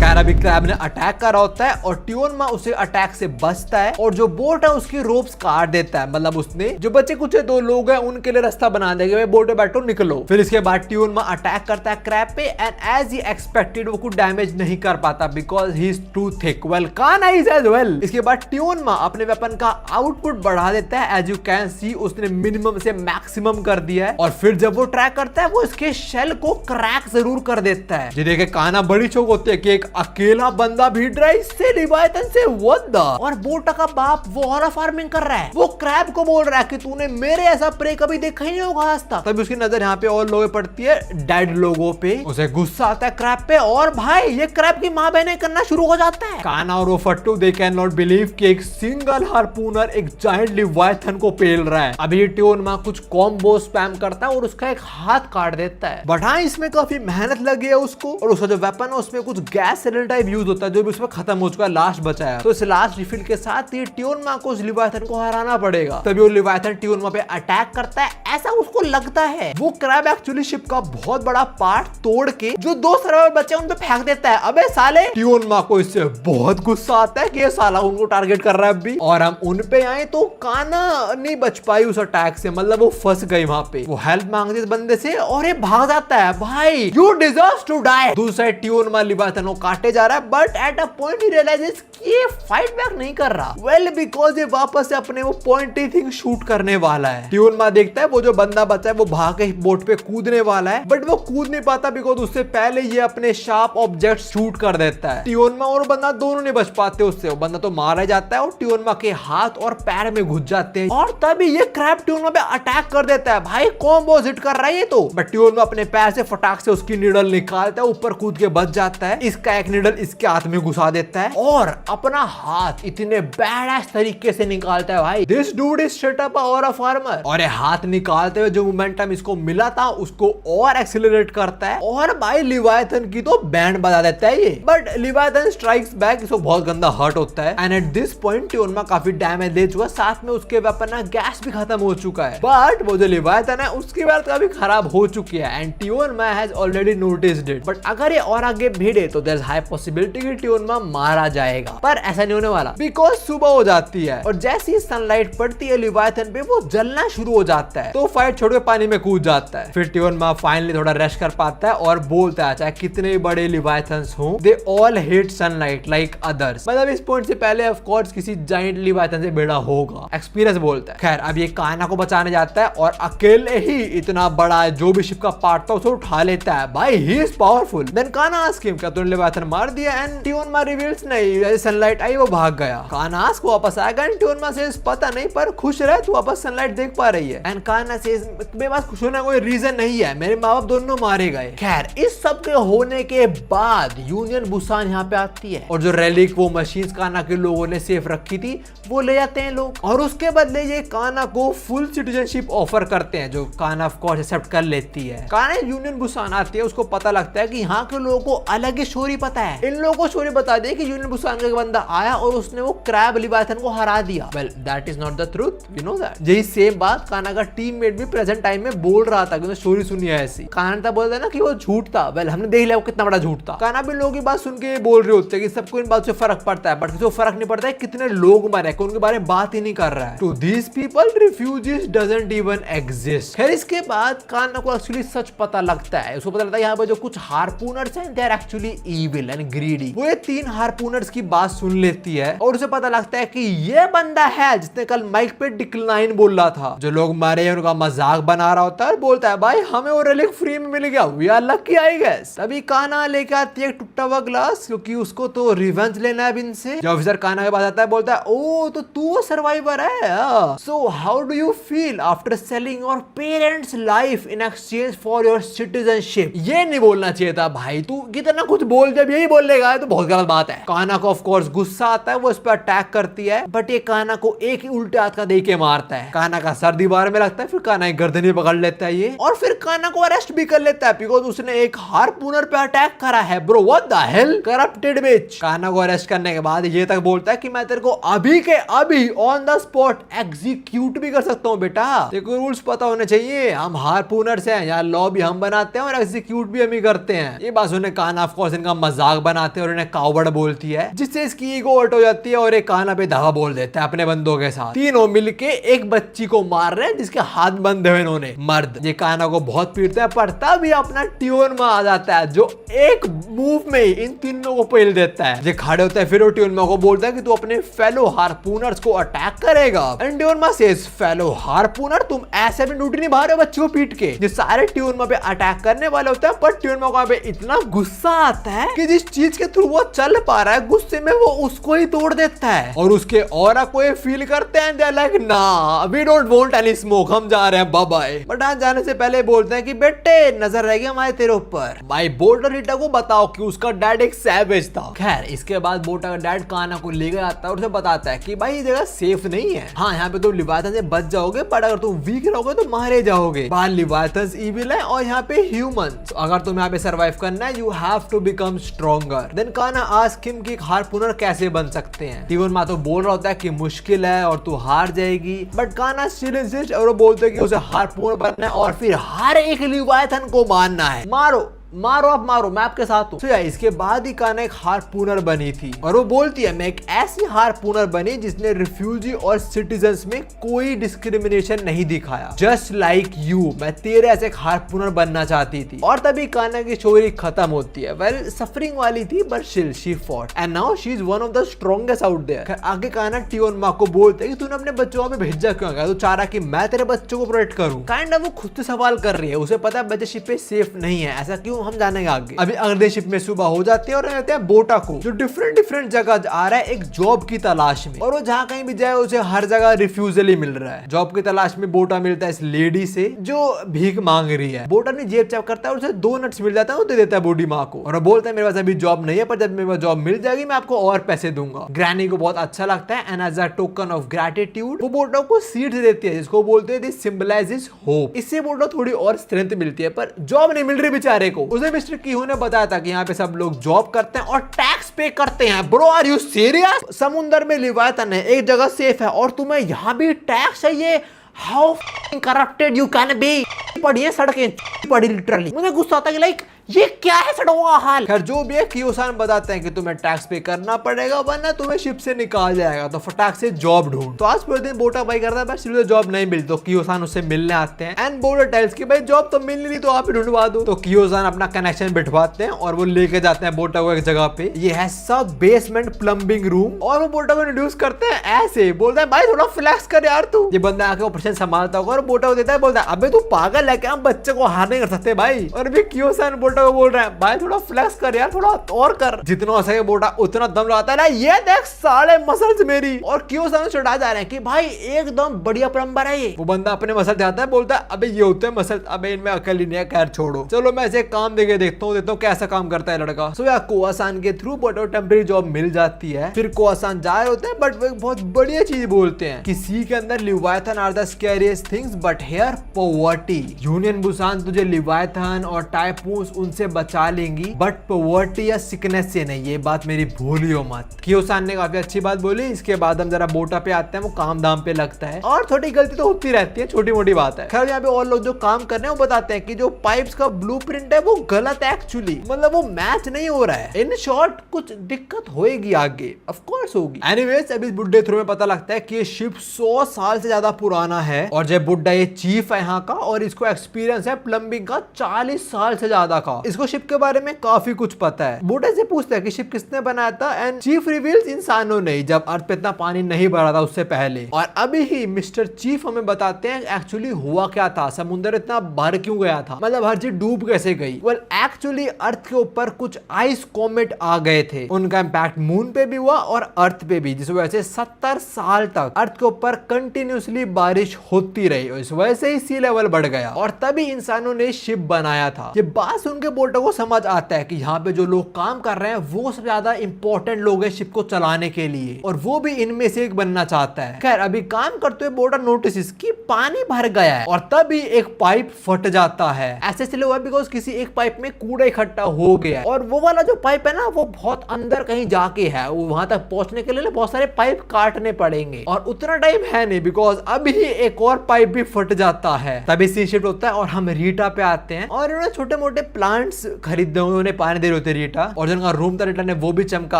कैराबी क्रैब ने अटैक करा होता है और ट्यूनमा उसे अटैक से बचता है और जो बोट है उसकी रोप्स काट देता है, मतलब उसने जो बच्चे कुछ दो लोग हैं उनके लिए रास्ता बना देगा, बोट पे बैठो निकलो। फिर इसके बाद ट्यूनमा अटैक करता है क्रैब पे एंड एज ही एक्सपेक्टेड वो कुछ डैमेज नहीं कर पाता because he is too thick. Well Kana is as well. इसके बाद ट्यूनमा अपने वेपन का आउटपुट बढ़ा देता है, एज यू कैन सी उसने मिनिमम से मैक्सिमम कर दिया है। और फिर जब वो ट्रैक करता है वो इसके शेल को क्रैक जरूर कर देता है। जिन्हें के काना बड़ी चौक होती है कि एक अकेला बंदा भीड़ रहा है इससे लिवायतन से व्हाट द। और बोटा का बाप वो हॉरर फार्मिंग कर रहा है, वो क्रैब को बोल रहा है कि तूने मेरे ऐसा प्रे कभी देखा ही नहीं होगा आज तक। तभी उसकी नजर यहाँ पे और लोगों पड़ती है डेड लोगों पे, उसे गुस्सा आता है क्रैब पे और भाई ये क्रैब की माँ बहने करना शुरू हो जाता है। काना और वो फट्टू दे कैन नॉट बिलीव कि एक सिंगल हार्पूनर एक जायंट लिवायथन को पेल रहा है। अभी ट्यूनमा कुछ कॉम्बो स्पैम करता है और उसका एक हाथ काट देता है, बट हाँ इसमें काफी मेहनत लगी है उसको। और उसका जो वेपन है उसमें कुछ गैस सिलेंडर टाइप यूज होता है जो भी उसमें खत्म हो चुका है, लास्ट बचा है। तो इस लास्ट रिफिल के साथ ये ट्यूनमा को उस लिवायथन को हराना पड़ेगा। तभी वो लिवायथन ट्यूनमा पे अटैक करता है, ऐसा उसको लगता है। वो क्रैब एक्चुअली शिप का बहुत बड़ा पार्ट तोड़ के जो दो सर्वाइवर बचे उन पे फेंक देता है। अबे साले, ट्यूनमा को इससे बहुत गुस्सा आता है कि ये साला उनको टारगेट कर रहा है अभी। और हम उन पे आए तो काना नहीं बच पाई उस अटैक से, मतलब वो फंस गई वहां पे। वो हेल्प मांगती है इस बंदे से और ये भाग जाता है। भाई यू डिजर्व टू डाई। दूसरा ट्यूनमा लिवायथन को काटे जा रहा है, but at a point he realises कि ये फाइट बैक नहीं कर रहा। वेल बिकॉज ये वापस से अपने वो पॉइंटी थिंग शूट करने वाला है। ट्यूनमा देखता है वो जो बंदा बचा है वो भाग के बोट पे कूदने वाला है, बट वो कूद नहीं पाता बिकॉज उससे पहले ये अपने शार्प ऑब्जेक्ट शूट कर देता है। ट्यूनमा और बंदा दोनों नहीं बच पाते उससे, वो बंदा तो मारा जाता है और ट्यूनमा के हाथ और पैर में घुस जाते हैं। और तभी ये क्रैब ट्यूनमा पे अटैक कर देता है। भाई कॉम्बो हिट कर रहा है ये तो, बट ट्यूनमा अपने पैर से फटाक से उसकी निडल निकालता है, ऊपर कूद के बच जाता है। इसका एक निडल इसके हाथ में घुसा देता है और अपना हाथ इतने बैडएस तरीके से निकालता है। भाई this dude is straight up और अ फार्मर। और ये हाथ निकालते हुए जो मोमेंटम इसको मिला था उसको और एक्सीलरेट करता है और भाई लिवायथन की तो बैंड बजा देता है ये। बट लिवायथन स्ट्राइक्स बैक, इसको बहुत गंदा हर्ट होता है एंड एट दिस पॉइंट ट्यूनमा काफी डैमेज दे चुका, साथ में उसके वेपन ना गैस भी खत्म हो चुका है। बट वो जो लिवायथन है उसकी बात काफी खराब हो चुकी है and Tyeonma has already noticed it. But अगर ये और आगे भिड़े तो देयर इज हाई पॉसिबिलिटी कि ट्यूनमा मारा जाएगा, पर ऐसा नहीं होने वाला बिकॉज सुबह हो जाती है और जैसी सनलाइट पड़ती है लिवायथन पे वो जलना शुरू हो जाता है, तो फाइट छोड़ के पानी में कूद जाता है। फिर ट्यूनमा फाइनली थोड़ा रेस्ट कर पाता है और बोलता है चाहे कितने बड़े लिवायथन्स हो they all hate sunlight like others. मतलब इस पॉइंट से पहले ऑफ कोर्स किसी जायंट लिवायथन से भिड़ा होगा, एक्सपीरियंस बोलता है। खैर अब ये काना को बचाने जाता है और अकेले ही इतना बड़ा जो भी शिप का पार्ट था उसे उठा लेता है। भाई ही इज पावरफुल। देन काना आस्क हिम क्या तूने लिवायथन मार दिया एंड ट्यूनमा रिवील्स नहीं, सनलाइट आई वो भाग गया। काना आस्क वापस आएगा एंड ट्यूनमा से पता नहीं पर खुश रहे तू वापस सनलाइट देख पा रही है। एंड काना से मेरे पास खुश होने का कोई रीजन नहीं है, मेरे माँ बाप दोनों मारे गए। खैर इस सब के होने के बाद यूनियन बुसान यहाँ पे आती है और जो रेलिक वो मशीन्स काना के लोगों ने सेफ रखी थी वो ले जाते हैं लोग और उसके बदले ये काना को फुल सिटीजनशिप ऑफर करते हैं जो काना ऑफ कोर्स एक्सेप्ट कर लेती है। काना यूनियन बुसान आती है, उसको पता लगता है कि यहाँ के लोगों को अलग ही स्टोरी पता है। इन लोगों को स्टोरी बता दी कि यूनियन बुसान का बंदा आया और उसने वो क्रैब लिवायथन को हरा दिया। Well that is not the truth, you know that. यही सेम बात काना का टीममेट भी प्रेजेंट टाइम में बोल रहा था कि उसने स्टोरी सुनी है ऐसी। काना था बोलता है ना कि वो झूठ था। वेल हमने देख लिया वो कितना बड़ा झूठ था। काना भी लोगों की बात सुन के बोल रहे होते हैं कि सबको इन बात से फर्क पड़ता है, बट किसी को फर्क नहीं पड़ता है कितने लोग मरे, उनके बारे में बात ही नहीं कर रहा है। To these people refugees doesn't even exist. खैर इसके बाद काना को एक्चुअली सच पता लगता है, उसको पता लगता है यहाँ पे जो कुछ हार्पूनर्स हैं दे आर एक्चुअली इविल। लोभिल एंड ग्रीडी। वो ये 3 हार्पूनर्स की बात सुन लेती है और उसे पता लगता है कि ये बंदा है जिसने कल माइक पे डिक्लाइन बोल रहा था। जो लोग मरे हैं उनका मजाक बना रहा होता है और बोलता है भाई हमें वो रिलिक फ्री में मिल गया, we are lucky I guess. तभी कान्हा लेके आती है एक टूटा हुआ ग्लास, क्योंकि उसको तो रिवेंज लेना है इनसे। जब ऑफिसर कान्हा के पास आता है बोलता है ओ तो तू सर्वाइवर है, so how do you feel after selling your parents life in exchange for your citizenship. ये नहीं बोलना चाहिए था भाई, तू कितना कुछ बोल, जब यही बोलेगा तो बहुत गलत बात है। कान्हा को ऑफ कोर्स गुस्सा आता है, वो इस पर अटैक करती है, बट ये कान्हा को एक ही उल्टे हाथ का दे के मारता है। कान्हा का सर दीवार में लगता है, फिर कान्हा की गर्दन भी पकड़ लेता है ये, और फिर कान्हा को अरेस्ट भी कर लेता है बिकॉज उसने एक हार्पूनर पे अटैक करा है। Bro what the hell, corrupted bitch. कान्हा को अरेस्ट करने के बाद ये तक बोलता है कि मैं तेरे को अभी के अभी ऑन द स्पॉट एग्जीक्यूट भी कर सकता हूँ बेटा, तेरे को रूल्स पता होने चाहिए, हम हार्पूनर्स हैं, यहाँ लॉ भी हम बनाते हैं और एग्जीक्यूट भी हम ही करते हैं। ये बात सुनने कान्हा ऑफ कोर्स इनका मजाक बनाते हैं और इन्हें कावड़ बोलती है, जिससे इसकी ईगो हर्ट हो जाती है और एक कान्हा पे धावा बोल देता है अपने बंदों के साथ। तीनों मिलके एक बच्ची को मार रहे हैं जिसके हाथ बंधे हुए इन्होंने, मर्द। ये कान्हा को बहुत पीटता है, पर तभी अपना ट्यून में आ जाता है जो एक मूव में इन तीनों को पेल देता है। ये खड़े होता है, फिर वो ट्यूनमा को बोलता है कि तू अपने फेलो हार्पूनर्स को अटैक करेगा। एंड ट्यूनमा सेज फेलो हार्पूनर तुम ऐसे भी ड्यूटी निभा रहे हो बच्चों को पीट के। ये सारे ट्यूनमा पे अटैक करने वाले होते हैं, पर ट्यूनमा को पे इतना गुस्सा आता है कि जिस चीज के थ्रू वो चल पा रहा है गुस्से में वो उसको ही तोड़ देता है, और उसके ऑरा को ये फील करते हैं, दे आर लाइक ना we don't want any smoke, हम जा रहे हैं बाय बाय। बट आज जाने से पहले बोलते हैं कि बेटे नजर रहेगी हमारे तेरे ऊपर, भाई बोल्डर रीटा को बताओ कि उसका डैड एक सैवेज था। खैर इसके बाद बोटा का डैड कान्हा को ले गया आता है और उसे बताता है कि भाई ये जगह सेफ नहीं है, हाँ यहाँ पे तुम लिवाथन से बच जाओगे, पर अगर तुम वीक रहोगे तो मारे जाओगे। बाहर लिवाथन्स इविल है और यहाँ पे ह्यूमंस, अगर तुम यहाँ पे सर्वाइव करना है you have to become stronger. Then Kanha ask him कि हार्पूनर कैसे बन सकते हैं। टीवन मा तो बोल रहा होता है कि मुश्किल है और तू हार जाएगी, बट कान्हा स्टिल इंसिस्ट और वो बोलते हैं कि उसे हार्पूनर बनना है और फिर हर एक लिवाथन को मारना है। मारो मारो आप मारो, मैं आपके साथ हूँ। तो इसके बाद ही कान्हा एक हार्पूनर बनी थी और वो बोलती है मैं एक ऐसी हार्पूनर बनी जिसने रिफ्यूजी और सिटीजन्स में कोई डिस्क्रिमिनेशन नहीं दिखाया, जस्ट लाइक यू, मैं तेरे ऐसे एक हार्पूनर बनना चाहती थी। और तभी कान्हा की स्टोरी खत्म होती है। वेल सफरिंग वाली थी but still she fought and now she is one of the strongest out there. आगे कान्हा टियोन माँ को बोलते हैं कि तूने अपने बच्चों को भेजा क्यों गया, तो चाह रहा कि मैं तेरे बच्चों को प्रोटेक्ट करूं। काइंड ऑफ वो खुद से सवाल कर रही है, उसे पता है बच्चे शिप पे सेफ नहीं है, ऐसा क्यों हम जानेंगे आगे। अभी अगले शिप में सुबह हो जाती है और रहते हैं बोटा को, जो डिफरेंट जगह आ रहा है एक जॉब की तलाश में, और वो जहाँ कहीं भी जाए उसे हर जगह रिफ्यूजल ही मिल रहा है। जॉब की तलाश में बोटा मिलता है इस लेडी से जो भीख मांग रही है। बोटा ने जेब चेक करता है और उसे 2 नट्स मिल जाता है, वो दे देता है बूढ़ी माँ को और वो बोलता है मेरे पास अभी जॉब नहीं है, पर जब मेरे पास जॉब मिल जाएगी मैं आपको और पैसे दूंगा। ग्रैनी को बहुत अच्छा लगता है and as a token of gratitude वो बोटा को सीड्स देती है जिसको बोलते हैं दिस सिंबलाइजेस होप। इससे बोटा थोड़ी और स्ट्रेंथ मिलती है, पर जॉब नहीं मिल रही बेचारे को। उसे मिस्टर कीहू ने बताया था कि यहाँ पे सब लोग जॉब करते हैं और टैक्स पे करते हैं। Bro are you serious? समुंदर में लिवाथन है, एक जगह सेफ है और तुम्हें यहाँ भी टैक्स चाहिए? How corrupted you can be. पढ़िए सड़कें पड़ी लिटरली। मुझे गुस्सा आता है कि लाइक ये क्या है सड़कों का हाल। खैर जो भी है कियोसान बताते हैं कि तुम्हें टैक्स पे करना पड़ेगा वरना तुम्हें शिप से निकाल जाएगा, तो फटाक से जॉब ढूंढ। तो आज पूरे दिन बोटा भाई करता है बस जॉब नहीं मिलती, तो कियोसान उससे मिलने आते हैं एंड बोटा टेल्स कि भाई जॉब तो मिल नहीं तो आप ही ढूंढवा दो। तो कियोसान अपना कनेक्शन बिठवाते हैं और वो लेके जाते हैं बोटा को एक जगह पे। ये है सब बेसमेंट प्लम्बिंग रूम और वो बोटा को इंट्रोड्यूस करते हैं ऐसे, बोलता है भाई थोड़ा फ्लैक्स कर यार तू। ये बंदा आके ऑपरेशन संभालता होगा और बोटा को देता है, बोलता है अबे तू पागल है क्या, हम बच्चे को हार नहीं कर सकते भाई। और अभी कियोसान बोटा को बोल रहा है भाई थोड़ा फ्लेक्स कर यार, थोड़ा और कर। जितना हो सके बोटा उतना दम लगाता है ना, ये देख साले मसल्स मेरी। और कियोसान चढ़ा जा रहे हैं कि भाई एकदम बढ़िया प्लम्बर है ये। वो बंदा अपने मसल जाता है, बोलता है अबे ये होते हैं मसल, अबे इनमें अकल ही नहीं है, खैर छोड़ो। चलो मैं ऐसे काम देके देखता हूँ कैसा काम करता है लड़का। सो यार कोआसान के थ्रू बोटा टेम्परेरी जॉब मिल जाती है। फिर कोआसान जा रहे होते हैं बट वो एक बहुत बढ़िया चीज बोलते हैं कि सी के अंदर leviathan are the scariest things but here poverty. Union Busan तुझे लिवाथन और टाइपूस उनसे बचा लेंगी बट पॉवर्टी या सिकनेस से नहीं, ये बात मेरी भूलियो मत। कियोसान ने काफी अच्छी बात बोली। इसके बाद हम जरा बोटा पे आते हैं, वो काम दाम पे लगता है और थोड़ी गलती तो होती रहती है, छोटी मोटी बात है। खैर यहाँ पे और लोग जो काम कर रहे हैं वो बताते हैं कि जो पाइप्स का ब्लूप्रिंट है वो गलत है एक्चुअली, मतलब वो मैच नहीं हो रहा है। इन शॉर्ट कुछ दिक्कत होगी आगे, ऑफ कोर्स होगी। एनीवेज अभी बुड्ढे थ्रू में पता लगता है कि ये शिप 100 साल से ज्यादा पुराना है और जब बुड्ढा ये चीफ है यहाँ का और इसको एक्सपीरियंस है प्लम्बिंग का 40 साल से ज्यादा का। रखा। इसको शिप के बारे में काफी कुछ पता है। बोटा से पूछता है कि शिप किसने बनाया था एंड चीफ रिवील्स इंसानों ने, जब अर्थ पे इतना पानी नहीं भरा था उससे पहले। और अभी ही मिस्टर चीफ हमें बताते हैं एक्चुअली हुआ क्या था, समुद्र इतना भर क्यों गया था, मतलब हर चीज डूब कैसे गई। वेल एक्चुअली अर्थ के ऊपर कुछ आइस कॉमेट आ गए थे, उनका इंपैक्ट मून पे भी हुआ और अर्थ पे भी, जिस वजह से 70 साल तक अर्थ के ऊपर कंटिन्यूसली बारिश होती रही और इस वजह से ही सी लेवल बढ़ गया और तभी इंसानों ने शिप बनाया था। ये बात सुन के बोटा को समझ आता है कि यहाँ पे जो लोग काम कर रहे हैं वो सबसे ज्यादा इंपॉर्टेंट लोग हैं शिप को चलाने के लिए और वो भी इनमें से एक बनना चाहता है। खैर अभी काम करते हुए बोटा नोटिस कि पानी भर गया है और तभी एक पाइप फट जाता है। ऐसे इसलिए हुआ बिकॉज किसी एक पाइप में कूड़ा इकट्ठा हो गया और वो वाला जो पाइप है ना वो बहुत अंदर कहीं जाके है, वहां तक पहुंचने के लिए बहुत सारे पाइप काटने पड़ेंगे और उतना टाइम है नहीं बिकॉज अभी एक और पाइप भी फट जाता है। तभी सी शिफ्ट होता है और हम रीटा पे आते हैं और इन्होंने छोटे मोटे प्लांट्स खरीदे हुए, उन्हें पानी दे रहे होते रीटा, और जिनका रूम था रीटा ने वो भी चमका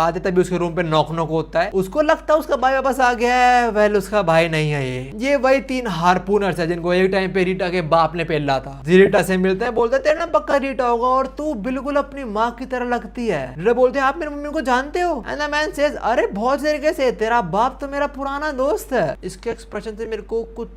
आते। तभी उसके रूम पे नॉक नॉक होता है, उसको लगता है उसका भाई वापस आ गया है। वेल उसका भाई नहीं है, ये वही 3 हार्पूनर्स है जिनको एक टाइम पे रीटा के बाप ने पेला था। रीटा से मिलते हैं, बोलते तेरा नाम पक्का रीटा होगा और तू बिल्कुल अपनी माँ की तरह लगती है। रीटा बोलते हैं आप मेरी मम्मी को जानते हो? एंड द मैन सेज अरे बहुत तरीके से, तेरा बाप तो मेरा पुराना दोस्त है। इसके एक्सप्रेशन से मेरे को कुछ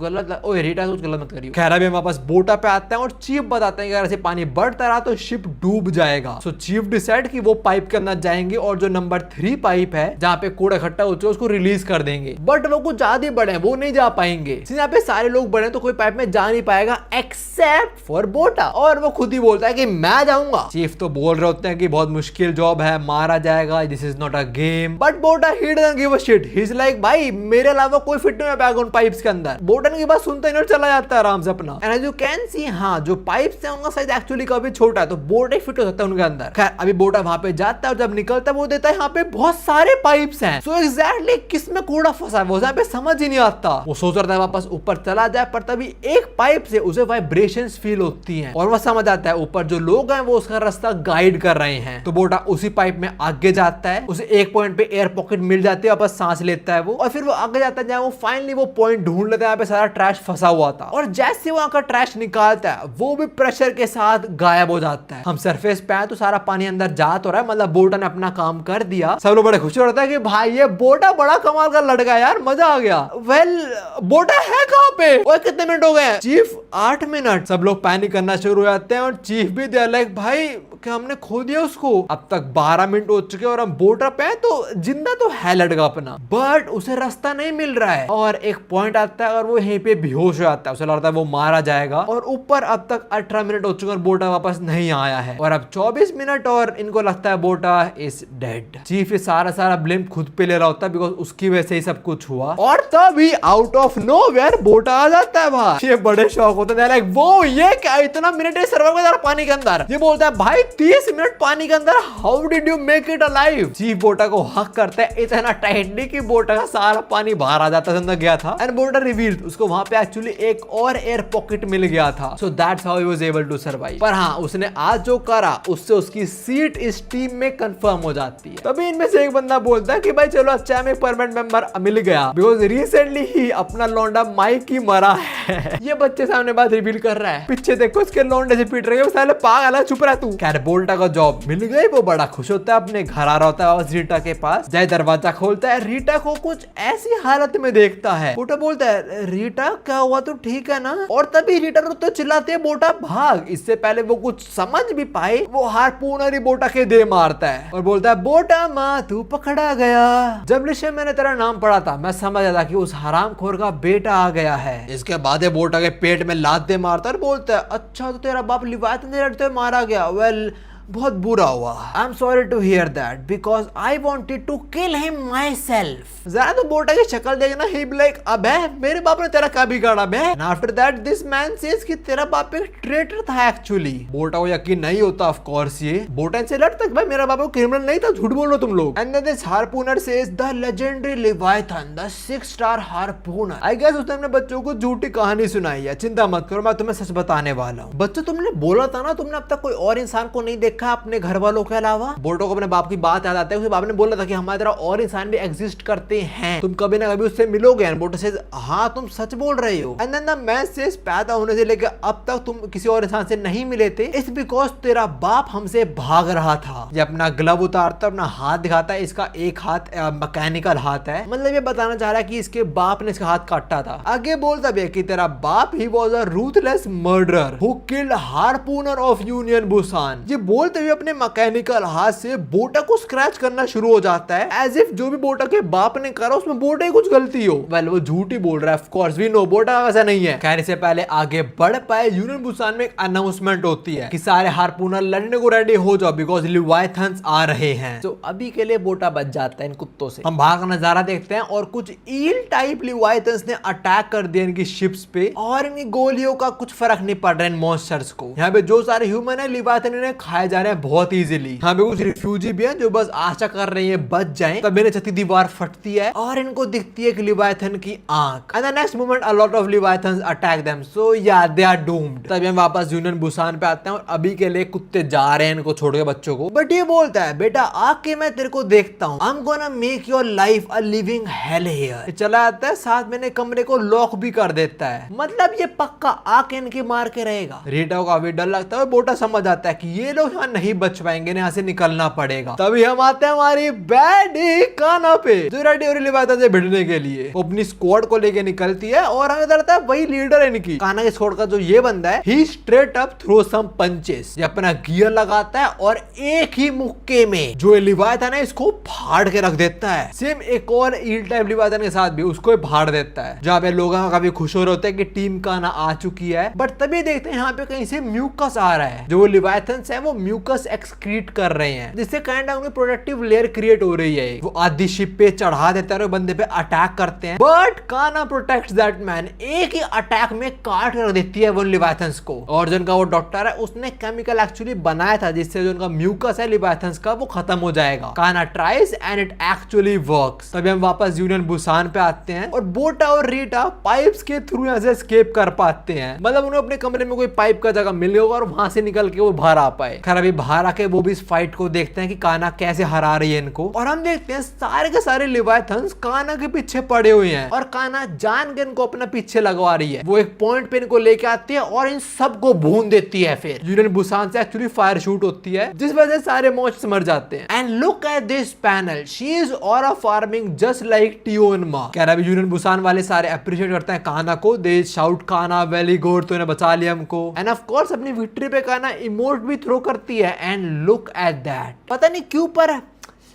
गलत ओए रीटा कुछ गलत मत करियो। खैर अभी हम वापस बोटा पे आते हैं और चीफ बताते हैं कि अगर ऐसे पानी बढ़ता रहा तो शिप डूब जाएगा। सो चीफ डिसाइड कि वो पाइप के अंदर जाएंगे और जो नंबर 3 पाइप है जहाँ पे कूड़ा इकट्ठा हो चुका है उसको रिलीज कर देंगे। बट वो कुछ ज्यादा बड़े वो नहीं जा पाएंगे, यहाँ पे सारे लोग बड़े तो कोई पाइप में जा नहीं पाएगा एक्सेप्ट फॉर बोटा और वो खुद ही बोलता है कि मैं जाऊंगा। चीफ तो बोल रहे होते हैं कि बहुत मुश्किल जॉब है, मारा जाएगा, this is not a game. But बोटा he doesn't give a shit, he is like भाई मेरे अलावा कोई फिट नहीं है बैग उन पाइप्स के अंदर। बोटा की बात सुनता ही चला जाता है आराम से अपना। And as you can see हाँ जो पाइप्स हैं उनका साइज एक्चुअली काफी छोटा है तो बोटा ही फिट हो सकता है उनके अंदर। खैर अभी बोटा वहां पे जाता है और जब निकलता है वो देता है यहाँ पे बहुत सारे पाइप्स हैं। सो एग्जैक्टली किसमें कूड़ा फंसा है वो यहाँ पे समझ ही नहीं आता। वो सोच रहा था वापस ऊपर चला जाए पर तभी एक पाइप से उसे वाइब्रेशंस फील होती हैं और वो समझ आता है ऊपर जो लोग हैं वो उसका रास्ता गाइड कर रहे हैं। तो बोटा उसी पाइप में आगे जाता है, उसे एक पॉइंट पे एयर पॉकेट मिल जाती है, वापस सांस लेता है वो और फिर वो आगे जाता है जहाँ वो फाइनली वो पॉइंट ढूंढ लेता है यहाँ पे सारा ट्रैश फंसा हुआ था और जैसे वहां का ट्रैश निकालता है वो भी प्रेशर के साथ गायब हो जाता है। हम सरफेस पे आए तो सारा पानी अंदर जा तो रहा है, मतलब बोटा ने अपना काम कर दिया। सब लोग बड़े खुश होता है कि भाई ये बोटा बड़ा कमाल का लड़का है यार, मजा आ गया। वेल बोटा है कहाँ पे? और कितने मिनट हो गए? Chief 8 minute. सब लोग पैनिक करना शुरू हो जाते हैं और चीफ भी दे लाइक भाई क्या हमने खो दिया उसको? अब तक 12 मिनट हो चुके और हम बोटा पे हैं तो जिंदा तो है लड़का अपना, बट उसे रास्ता नहीं मिल रहा है और एक पॉइंट आता है और वो यहीं पे बेहोश हो जाता है, उसे लगता है वो मारा जाएगा और ऊपर अब तक 18 मिनट हो चुके और बोटा वापस नहीं आया है और अब 24 मिनट और इनको लगता है बोटा इज डेड। चीफ ये सारा ब्लेम खुद पे ले रहा होता है बिकॉज उसकी वजह से ही सब कुछ हुआ और तभी आउट ऑफ नोवेयर बोटा आ जाता है भाई। ये बड़े शौक होते हैं लाइक वो ये क्या इतना मिनट सर्वाइव कर पानी के अंदर। ये बोलता है भाई 30 मिनट पानी के अंदर, how did you make it alive? Chief बोटा को हक करता है इतना टाइटली कि बोटा का सारा पानी बाहर आ जाता अंदर गया था एंड बोटा रिवील्ड उसको वहां पे एक्चुअली एक और एयर पॉकेट मिल गया था। So that's how he was able to survive. पर हाँ उसने आज जो करा उससे उसकी सीट इस टीम में कंफर्म हो जाती है। तभी इनमें से एक बंदा बोलता है कि भाई चलो अच्छा में परमानेंट मेंबर मिल गया बिकॉज रिसेंटली ही अपना लौंडा माइक ही मरा है। ये बच्चे सामने बात रिवील कर रहा है, पीछे देखो इसके लौंडे से पीट रहे हैं, साले पागल है, चुप रह तू। खैर बोल्टा का जॉब मिल गई, वो बड़ा खुश होता है, अपने घर आ रहा होता है रीटा के पास। जय दरवाजा खोलता है, रीटा को कुछ ऐसी हालत में देखता है। बोटा बोलता है रीटा क्या हुआ, तू ठीक है ना? और तभी रीटा तो चिल्लाते है बोटा भाग। इससे पहले वो कुछ समझ भी पाए वो हार्पूनर ही बोटा के दे मारता है और बोलता है बोटा माँ तू पकड़ा गया। जब लिस्ट में मैंने तेरा नाम पढ़ा था मैं समझ आया था कि उस हरामखोर का बेटा आ गया है। इसके बाद बोटा के पेट में लात दे मारता है और बोलता है अच्छा तो तेरा बाप लिवायत ने लड़ते हुए मारा गया। वेल बहुत बुरा हुआ। I am sorry to hear that because I wanted to kill him myself. जरा तो बोटा की शक्ल देखना, ही लाइक अबे मेरे बाप ने तेरा क्या बिगाड़ा बे? After that this man says कि तेरा बाप एक ट्रेटर था एक्चुअली। बोटा को यकीन नहीं होता ऑफ कोर्स, ये बोटा से लड़ता भाई मेरा बाप क्रिमिनल नहीं था, झूठ बोल रहे हो तुम लोग। And then this harpooner says the legendary leviathan the 6 star harpooner. I guess उसने अपने बच्चों को झूठी कहानी सुनाई है। चिंता मत करो मैं तुम्हें सच बताने वाला हूँ। बच्चों तुमने बोला था ना तुमने अब तक कोई और इंसान को नहीं देखा देखा अपने घर वालों के अलावा? बोटा को अपने बाप की बात याद आता है। उसके बाप ने बोला था कि हमारी तरह और इंसान भी एग्जिस्ट करते हैं, तुम कभी ना कभी उससे मिलोगे। बोटा से हाँ तुम सच बोल रहे हो। एंड देन द मैसेज पैदा होने से लेकर अब तक तुम किसी और इंसान से नहीं मिले थे, इट्स बिकॉज तेरा बाप हमसे भाग रहा था। ये अपना ग्लव उतारता, अपना हाथ दिखाता है, इसका एक हाथ मैकेनिकल हाथ है, मतलब ये बताना चाह रहा है कि इसके बाप ने इसका हाथ काटा था। आगे बोलता भी है कि तेरा बाप he was a ruthless murderer who killed harpooner of union Busan. ये बोलते हुए अपने मैकेनिकल हाथ से बोटा को स्क्रैच करना शुरू हो जाता है, एज इफ जो भी बोटा के बाप ने करा उसमें बोटा ही कुछ गलती हो। वेल वो झूठ ही बोल रहा है, ऑफ कोर्स वी नो बोटा वैसा नहीं है। कहने से पहले आगे बढ़ पाए यूनियन बुसान में एक अनाउंसमेंट होती है कि सारे हार्पूनर लड़ने को रेडी हो जाओ बिकॉज लिवायथन्स आ रहे हैं। तो अभी के लिए बोटा बच जाता है इन कुत्तों से। हम बाहर का नजारा देखते हैं और कुछ ईल टाइप लिवायथन्स ने अटैक कर दिया इनकी शिप्स पे और इनकी गोलियों का कुछ फर्क नहीं पड़ रहा है इन मॉन्स्टर्स को। यहाँ पे जो सारे ह्यूमन है लिवायथन इन्हें खाए जा रहे हैं बहुत इजीली। यहाँ पे कुछ रिफ्यूजी भी हैं जो बस आशा कर रही है बच जाएं। तब मेरे छती दीवार फटती है और इनको दिखती है कि लिवायथन की आंख। And the next moment a lot of leviathans attack them, so yeah they are doomed. तब हम वापस यूनियन बुसान पे आते हैं और अभी के लिए कुत्ते जा रहे हैं इनको छोड़ के बच्चों को। बट ये बोलता है बेटा आके मैं तेरे को देखता हूँ, I am gonna make your life a living hello here. चला आता है, साथ में कमरे को लॉक भी कर देता है, मतलब ये पक्का आके इनके मार के रहेगा। रीटा को काफी डर लगता है, बोटा समझ आता है कि ये लोग यहाँ नहीं बच पाएंगे, यहाँ से निकलना पड़ेगा। तभी हम आते हैं हमारी बैडी काना पे जो रेडी हो रही से भिड़ने के लिए। वो अपनी स्क्वाड को लेके निकलती है और हमें लगता है वही लीडर है इनकी। काना की स्क्वाड का जो ये बंदा है, he straight up throw some punches. ये अपना गियर लगाता है और एक ही मुक्के में जो लिवायथन है इसको फाड़ के रख देता है। सेम एक और ईल टाइप लिवायथन के साथ भी उसको फाड़ देता है, जहाँ पे लोग काफी खुश हो रहे होते हैं कि टीम काना आ चुकी है। बट तभी देखते हैं यहाँ पे कहीं से म्यूकस आ रहा है। जो वो लिवायथन्स है वो म्यूकस एक्सक्रीट कर रहे हैं, जिससे kind of protective layer create हो रही है। वो आधी शिप पे चढ़ा देते हैं और बंदे पे अटैक करते हैं, बट काना प्रोटेक्ट्स दैट मैन। एक ही अटैक में काट कर देती है वो लिवायथन्स को। और जो उनका वो डॉक्टर है उसने केमिकल एक्चुअली बनाया था जिससे जो उनका म्यूकस है लिवायथन्स का वो खत्म हो जाएगा। काना tries and it actually works. तभी हम वापस यूनियन बुसान पे आते हैं और बोटा और रीटा पाइप्स के थ्रू यहाँ से एस्केप कर पाते हैं, मतलब उन्हें अपने कमरे में कोई पाइप का जगह मिल गया और वहां से निकल के वो बाहर आ पाए। खैर अभी बाहर आके वो भी इस फाइट को देखते हैं कि काना कैसे हरा रही है इनको, और हम देखते हैं सारे के सारे लिवायथन्स काना के पीछे पड़े हुए हैं और काना जान के इनको अपना पीछे लगवा रही है। वो एक पॉइंट पे इनको लेके आती है और इन सबको भून देती है। फिर यूनियन बुसान से एक्चुअली फायर शूट होती है जिस वजह से सारे मॉन्स्टर्स मर जाते हैं। And look at this panel, she is aura farming just like Tyeonma. कह रहा है यूनियन बुसान वाले सारे अप्रिशिएट करते हैं काना को, दे शाउट काना वेरी गुड, तूने बचा लिया हमको। एंड ऑफ कोर्स अपनी विक्ट्री पे काना इमोट भी थ्रो करती है। एंड लुक एट दैट, पता नहीं क्यों पर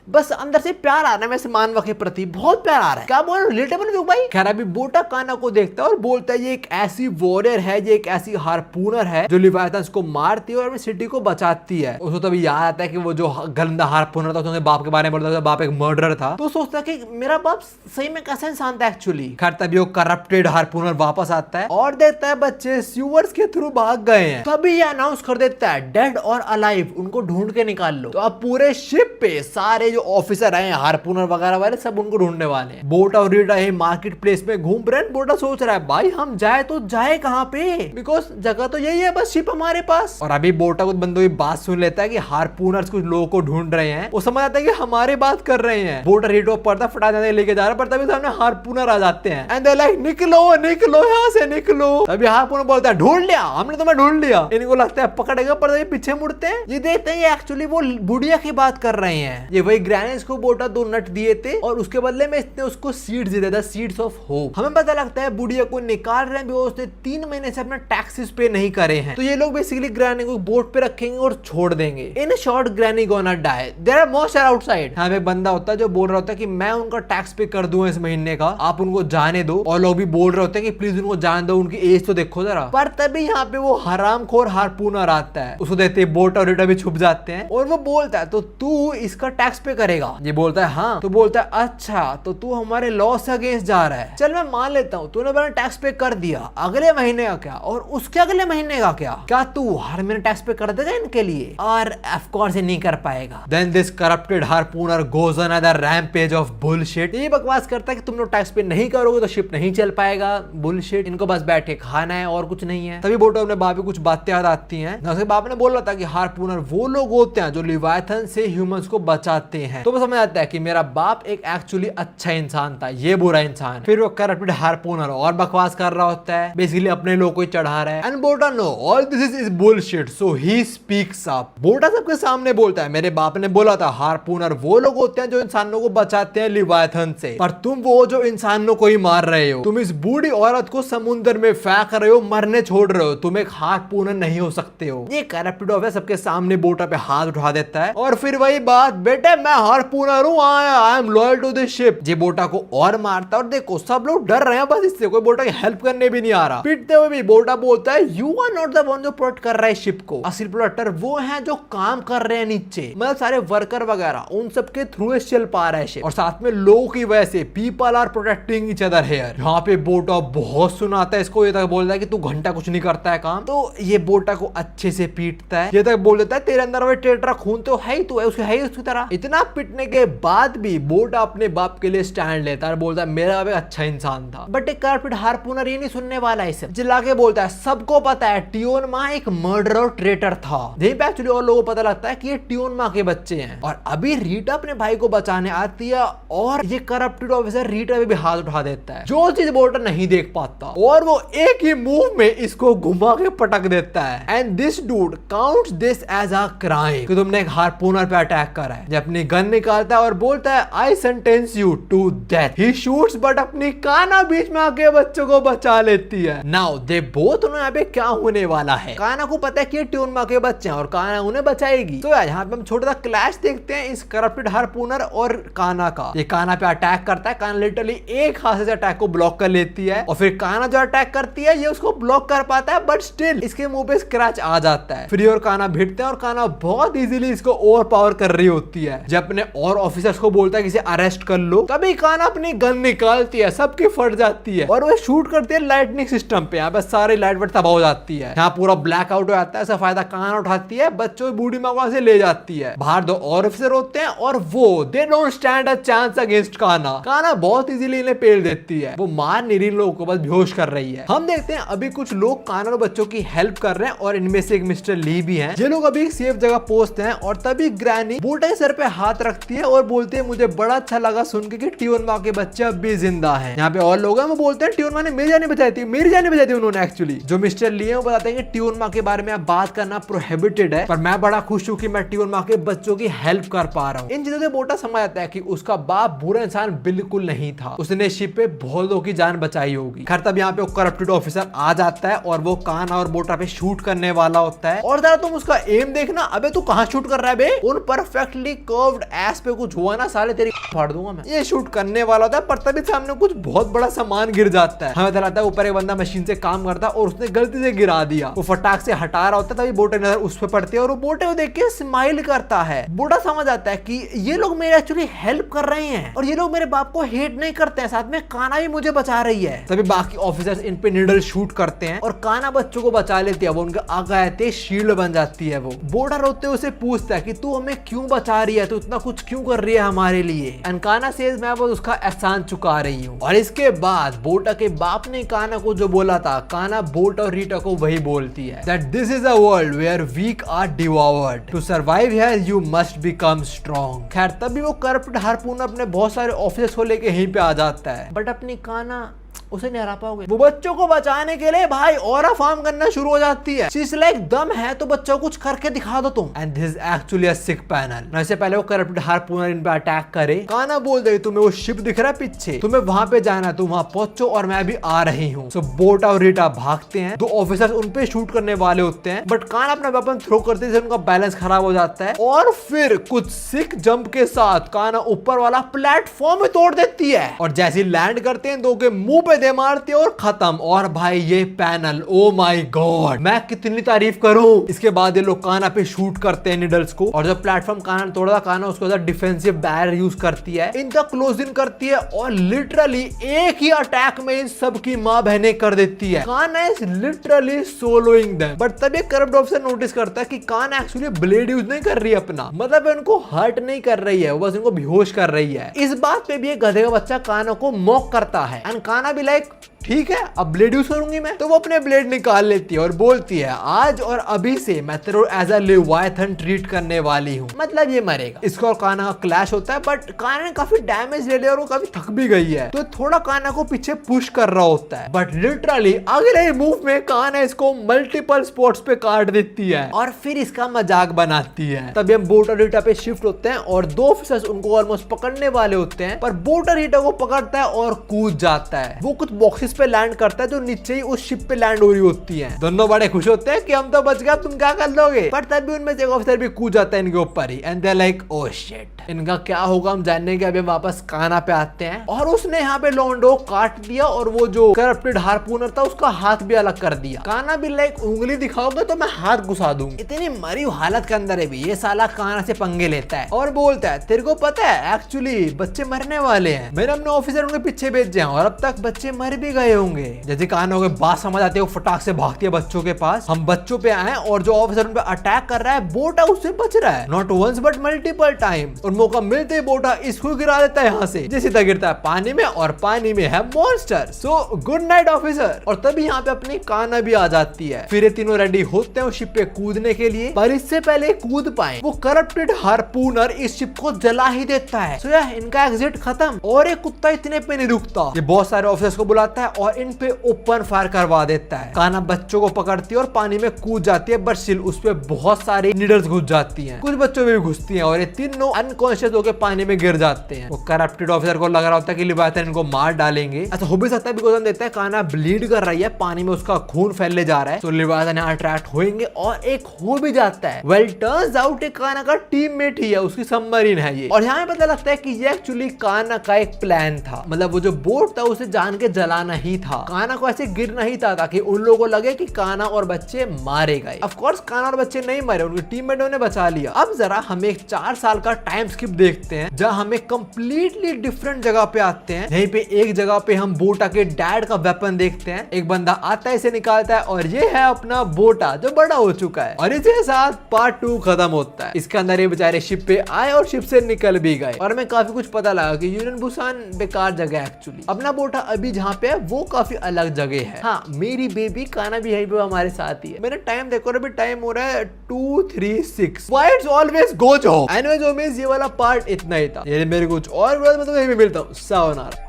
बस अंदर से प्यार आ रहा है वैसे मानवा के प्रति, बहुत प्यार आ रहा है। क्या बोल रहे रिलेटेबल क्यों भाई। खैर अभी बोटा काना को देखता है और बोलता है ये एक ऐसी वॉरियर है, ये एक ऐसी हार्पूनर है जो लिवायथन्स को मारती है और सिटी को बचाती है। उसको तभी याद आता है कि वो जो गंदा हार्पूनर था उसके बाप के बारे में बोलता था, बाप एक मर्डरर था। तो सोचता है कि मेरा बाप सही में कैसा इंसान था एक्चुअली। खैर तभी वो करप्टेड हार्पूनर वापस आता है और देखता है बच्चे सीवर्स के थ्रू भाग गए हैं। तभी ये अनाउंस कर देता है डेड और अलाइव, उनको ढूंढ के निकाल लो। तो अब पूरे शिप पे सारे ऑफिसर है हार्पूनर वगैरह वाले सब उनको ढूंढने वाले हैं। बोटा और रीटा है मार्केट प्लेस में घूम रहे हैं। बोटा सोच रहा है भाई हम जाए तो जाए कहां पे, बिकॉज जगह तो यही है बस शिप हमारे पास। और अभी बोटा कुछ बंदों की बात सुन लेता है कि हार्पूनर्स कुछ लोगों को ढूंढ रहे हैं। वो समझ आता है कि हमारे बात कर रहे हैं। बोटा रीटा पर्दा फटा जाने लेके जा रहा है, पर तभी सामने हार्पूनर आ जाते हैं एंड दे लाइक निकलो निकलो यहाँ से निकलो। तभी हार्पूनर बोलता है ढूंढ लिया हमने, तुम्हें ढूंढ लिया। इनको लगता है पकड़ेगा, पर तभी पीछे मुड़ते हैं। ये देखते हैं एक्चुअली वो बुढ़िया की बात कर रहे हैं। ये वही ग्रैनीज को बोटा 2 नट दिए थे और उसके बदले में इसने उसको सीड्स दिए थे, सीड्स ऑफ होप। हमें पता लगता है बुढ़िया को निकाल रहे हैं बिकॉज़ उसने 3 महीने से अपना टैक्सेस पे नहीं करे हैं। तो ये लोग बेसिकली ग्रैनी को बोट पे रखेंगे और छोड़ देंगे। In short granny gonna die, there are monster outside. यहाँ पे एक बंदा होता है जो बोल रहा होता है कि मैं उनका टैक्स पे कर दूंगा इस महीने का, आप उनको जाने दो। और लोग भी बोल रहे होते हैं कि प्लीज उनको जाने दो, उनकी एज तो देखो जरा। पर तभी यहाँ पे वो हरामखोर हार्पूनर आता है, उसको देखते ही बोट और रीटा भी छुप जाते हैं और वो बोलता है तो तू इसका टैक्स पे पे करेगा? ये बोलता है हाँ। तो बोलता है अच्छा तो तू हमारे लॉ से अगेंस्ट जा रहा है। चल मैं मान लेता हूँ तूने मेरा टैक्स पे कर दिया, अगले महीने का क्या और उसके अगले महीने का क्या तू हर महीने टैक्स पे कर देगा इनके लिए? और ऑफ कोर्स ये नहीं कर पाएगा। Then this corrupted harpooner goes on a rampage of bullshit. ये बकवास करता है कि तुम लोग टैक्स पे नहीं करोगे तो शिप नहीं चल पाएगा। बुलशिट, इनको बस बैठे खाना है और कुछ नहीं है। तभी बोटो अपने बाप को कुछ बातें याद आती हैं। उसके बाप ने बोला था कि हार्पूनर वो लोग होते हैं जो लिवायथन से ह्यूमंस को बचाते हैं। तो वो समझ आता है कि मेरा बाप एक एक्चुअली अच्छा इंसान था, ये बुरा इंसान। फिर वो करप्टेड हार्पूनर और बकवास कर रहा होता है, बेसिकली अपने लोग को चढ़ा रहा है। एंड बोटा know all this is bullshit, so he speaks up. बोटा सबके सामने बोलता है मेरे बाप ने बोला था हार्पूनर वो लोग होते हैं जो इंसानों को बचाते हैं लिवायथन से, पर तुम वो जो इंसानों को ही मार रहे हो। तुम इस बूढ़ी औरत को समुद्र में फेंक रहे हो, मरने छोड़ रहे हो, तुम एक हार्पूनर नहीं हो सकते हो। ये करप्टेड ऑफिसर सबके सामने बोटा पे हाथ उठा देता है और फिर वही बात, बेटे मैं हार्पूनर हूँ, I am loyal to this ship. ये बोटा को और मारता है और देखो सब लोग डर रहे हैं बस इससे, कोई बोटा की हेल्प करने भी नहीं आ रहा। पीटते हुए भी बोटा बोलता है you are not the one जो प्रोटेक्ट कर रहा है शिप को, असली प्रोटेक्टर वो है जो काम कर रहे हैं नीचे, मतलब सारे वर्कर वगैरह उन सबके थ्रू चल पा रहा है शिप, और साथ में लोगों की वजह से people are protecting each other here. यहाँ पे बोटा बहुत सुनाता है इसको, ये तक बोलता है कि तू घंटा कुछ नहीं करता है काम। तो ये बोटा को अच्छे से पीटता है, ये तक बोल देता है तेरे अंदर वो टेट्रा खून तो है ही, तू है उसके है ही उसकी तरह। इतना पिटने के बाद भी बोटा अपने बाप के लिए स्टैंड लेता है और बोलता है मेरा बाप एक अच्छा इंसान था। बट एक करप्टेड हार्पूनर ये नहीं सुनने वाला है, सब चिल्ला के बोलता है सबको पता है टियोन माँ एक मर्डर और ट्रेटर था। यहीं पे एक्चुअली और लोगों को पता लगता है कि ये टियोन माँ के बच्चे हैं, और अभी रीटा अपने भाई को बचाने आती है और ये करप्टेड ऑफिसर रीटा पे भी हाथ उठा देता है, जो चीज बोटा नहीं देख पाता, और वो एक ही मूव में इसको घुमा के पटक देता है। And this dude counts this as a crime कि तुमने एक हार्पूनर पे अटैक करा है। जब अपनी गन निकालता है और बोलता है I sentence you to death. He shoots but अपनी काना बीच में आके बच्चों को बचा लेती है। नाउ दे बोथ नो यहाँ पे क्या होने वाला है। काना को पता है कि ये ट्यून माँ के बच्चे हैं और काना उन्हें बचाएगी। तो यहाँ पे हम छोटा सा क्लैश देखते हैं इस करप्टेड हार्पूनर और काना का। ये काना पे अटैक करता है, काना लिटरली एक हाथ से अटैक को ब्लॉक कर लेती है, और फिर काना जो अटैक करती है ये उसको ब्लॉक कर पाता है, बट स्टिल इसके मुंह पे स्क्रैच आ जाता है। फिर और काना भिड़ते हैं और काना बहुत इजीली इसको ओवर पावर कर रही होती है। जब अपने और ऑफिसर्स को बोलता है कि इसे अरेस्ट कर लो, तभी काना अपनी गन निकालती है, सबकी फट जाती है और वो शूट करती है लाइटनिंग सिस्टम पे। यहाँ पे सारी लाइट वाइट तबाह हो जाती है, यहाँ पूरा ब्लैक आउट हो जाता है। ऐसा फायदा काना उठाती है, बच्चों बूढ़ी माँ को से ले जाती है। बाहर दो और ऑफिसर होते हैं और वो they don't stand a chance against काना। काना बहुत इजीली इन्हें पेल देती है, वो मार निरीन लोगों को बस बेहोश कर रही है। हम देखते हैं अभी कुछ लोग काना और बच्चों की हेल्प कर रहे हैं, और इनमें से एक मिस्टर ली भी हैं। ये लोग अभी एक सेफ जगह पहुंचते हैं और तभी ग्रैनी बोटा के सर पे हाथ रखती है और बोलते हैं मुझे बड़ा अच्छा लगा सुन के कि टियोन माँ के बच्चे अब भी जिंदा हैं। यहाँ पे और लोग हैं वो बोलते हैं टियोन माँ ने मेरी जान बचाई थी, मेरी जान बचाई थी उन्होंने। एक्चुअली जो मिस्टर ली है वो बताते हैं कि टियोन माँ के बारे में आप बात करना प्रोहिबिटेड है, पर मैं बड़ा खुश हूँ कि मैं टियोन माँ के बच्चों की हेल्प कर पा रहा हूँ। इन चीजों से बोटा समझ आता है कि उसका बाप बुरा इंसान बिल्कुल नहीं था, उसने शिप पे बहुत लोगों की जान बचाई होगी। खैर तब यहाँ पे करप्टेड ऑफिसर आ जाता है और वो काना और बोटा पे शूट करने वाला होता है। और जरा तुम उसका एम देखना, अबे तू कहाँ शूट कर रहा है बे? उन परफेक्टली कर्व्ड एस पे कुछ हुआ ना साले तेरी फाड़ दूंगा मैं। ये शूट करने वाला होता है, पर तभी सामने कुछ बहुत बड़ा सामान गिर जाता है। हमें लगता है ऊपर एक बंदा मशीन से काम करता है और उसने गलती से गिरा दिया। वो फटाक से हटा रहा होता है, तभी बोटे नजर उस पे पड़ती है और वो बोटे को देख के स्माइल करता है। बोटा समझ आता है कि ये लोग मेरे एक्चुअली हेल्प कर रहे हैं और ये लोग मेरे बाप को हेट नहीं करते हैं, साथ में काना भी मुझे बचा रही है। तभी बाकी ऑफिसर्स इन पे निडल शूट करते हैं और काना बच्चों को बचा लेती है। वो उनके आगे आते शील्ड बन जाती है। वो बोटा रोते हुए उसे पूछता है कि तू हमें क्यों बचा रही है, तू इतना कुछ क्यों कर रही है हमारे लिए? एंड काना सेज मैं बस उसका एहसान चुका रही हूँ। और इसके बाद बोटा के बाप ने काना को जो बोला था, काना बोटा और रीटा को वही बोलती है that this is a world where weak are devoured. To survive here you must become strong. खैर तभी वो करप्टेड हार्पूनर अपने बहुत सारे ऑफिसर्स को लेके यहीं पे आ जाता है, बट अपनी काना उसे नहीं हरा पाओगे। वो बच्चों को बचाने के लिए भाई ऑरा फार्म करना शुरू हो जाती है। शीश लाइक दम है तो बच्चों को कुछ करके दिखा दो तुम। And this actually a sick panel. इससे पहले वो करप्टेड हार्पूनर इन पे अटैक करे, काना बोल दे तुम्हें वो शिप दिख रहा है पीछे, तुम्हें वहां पे जाना, तुम वहां पहुंचो और मैं भी आ रही हूँ। सो बोटा और रीटा भागते हैं, दो ऑफिसर्स उन पे शूट करने वाले होते हैं, बट काना अपना वेपन थ्रो करते से उनका बैलेंस खराब हो जाता है और फिर कुछ सिक जंप के साथ काना ऊपर वाला प्लेटफॉर्म तोड़ देती है और जैसे लैंड करते हैं दो के मुंह पे दे मारती है और खत्म। और भाई ये पैनल, ओ माय गॉड, मैं कितनी तारीफ करूं। इसके बाद ये लोग काना पे शूट करते हैं निडल्स को, और जब प्लेटफॉर्म काना ने तोड़ा, काना उसको डिफेंसिव बैरियर यूज करती है, इनका क्लोज इन करती है और लिटरली एक ही अटैक में इन सबकी मां बहने कर देती है। काना is literally soloing them. But तब ये करप्ट ऑफिसर नोटिस करता है कि काना एक्चुअली ब्लेड यूज नहीं कर रही है अपना, मतलब उनको हर्ट नहीं कर रही है, वो बस इनको बेहोश कर रही है। इस बात पे भी एक गधे का बच्चा काना को मॉक करता है एंड काना भी लाइक ठीक है अब ब्लेड यूज करूंगी मैं। तो वो अपने ब्लेड निकाल लेती है और बोलती है आज और अभी से मैं तेरे एज अ लेविथन ट्रीट करने वाली हूँ, मतलब ये मरेगा। इसको और काना का क्लैश होता है, बट काना ने काफी डैमेज ले लिया और वो काफी थक भी गई है, तो थोड़ा काना को पीछे पुश कर रहा होता है। बट लिटरली अगले मूव में काना इसको मल्टीपल स्पॉट्स पे काट देती है और फिर इसका मजाक बनाती है। तभी हम बोटर हीटा पे शिफ्ट होते हैं और दो ऑफिसर्स उनको ऑलमोस्ट पकड़ने वाले होते हैं, पर बोटर हीटा को पकड़ता है और कूद जाता है। वो कुछ बॉक्सेस पे लैंड करता है जो नीचे ही उस शिप पे लैंड हो रही होती हैं। दोनों बड़े खुश होते हैं कि हम तो बच गए, तुम क्या कर लोगे। पर तभी उनमें से एक ऑफिसर भी कूद जाता है इनके ऊपर ही and they like oh shit, इनका क्या होगा हम जानने के अभी वापस काना पे आते हैं। और उसने यहाँ पे लोंडो काट दिया और वो जो करप्टेड हार्पूनर था उसका हाथ भी अलग कर दिया। काना भी लाइक उंगली दिखाओगे तो मैं हाथ घुसा दूंगी। इतनी मरी हालत के अंदर है भी ये साला काना से पंगे लेता है और बोलता है तेरे को पता है एक्चुअली बच्चे मरने वाले हैं, मैंने अपने ऑफिसर उनके पीछे भेजे हैं और अब तक बच्चे मर भी गए होंगे। जैसे काना को बात समझ आती है वो फटाक से भागती है बच्चों के पास। हम बच्चों पे आए और जो ऑफिसर उन पे अटैक कर रहा है बोटा उससे बच रहा है, not once but multiple time. और मौका मिलते ही बोटा इसको गिरा देता है यहाँ से, जैसे तक गिरता है पानी में और पानी में है monster. So good night officer. और तभी यहाँ पे अपनी काना भी आ जाती है। फिर ये तीनों रेडी होते हैं उस शिप पे कूदने के लिए, पर इससे पहले कूद पाए वो करप्टेड हार्पूनर इस शिप को जला ही देता है। सो यार इनका एग्जिट खत्म। और ये कुत्ता इतने पे नहीं रुकता, ये बहुत सारे ऑफिसर्स को बुलाता है और इन पे ओपन फायर करवा देता है। काना बच्चों को पकड़ती है और पानी में कूद जाती है, बट स्टिल उस पे बहुत सारी नीडल्स घुस जाती हैं, कुछ बच्चों में भी घुसती हैं और ये तीनों अनकॉन्शियस होकर पानी में गिर जाते हैं। वो करप्टेड ऑफिसर को लग रहा होता है कि लेविथन इनको मार डालेंगे। अच्छा हो भी सकता है बिकॉज़ हम देखते हैं काना ब्लीड कर रही है, पानी में उसका खून फैलने जा रहा है, तो लेविथन यहाँ अट्रैक्ट होंगे और एक हो भी जाता है। वेल टर्न्स आउट एक काना का टीममेट ही है, उसकी सबमरीन है ये। और यहाँ पे पता लगता है कि ये एक्चुअली काना का एक प्लान था, मतलब वो जो बोट था उसे जान के जलाना ही था। काना को ऐसे गिरना ही था ताकि उन लोगों को लगे कि काना और बच्चे मारे गए। ऑफ कोर्स काना और बच्चे नहीं मरे, उनके टीममेटों ने बचा लिया। अब जरा हम एक 4 साल का टाइम स्किप देखते हैं जहां हम एक कंप्लीटली डिफरेंट जगह पे आते हैं। यहीं पे एक जगह पे हम बोटा के डैड का वेपन देखते हैं। एक बंदा आता है, इसे निकालता है और ये है अपना बोटा जो बड़ा हो चुका है। और इसके साथ पार्ट 2 खत्म होता है। इसके अंदर ये बेचारे शिप पे आए और शिप से निकल भी गए। और हमें काफी कुछ पता लगा कि यूनियन बुसान बेकार जगह है एक्चुअली। अपना बोटा अभी जहाँ पे है वो काफी अलग जगह है। हाँ मेरी बेबी काना भी यहीं पे हमारे साथ ही है। मैंने टाइम देखो अभी टाइम हो रहा है 2:36। Why it's always goes off? Anyways homies ये वाला पार्ट इतना ही था। ये मेरे कुछ और वीडियो में तो यहीं पे मिलता हूँ। सायोनारा।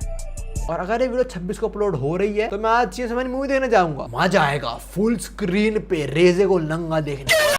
और अगर ये वीडियो 26 को अपलोड हो रही है तो मैं आज चीज मूवी देखने जाऊंगा, मजा आएगा फुल स्क्रीन पे रेजे को नंगा देखने।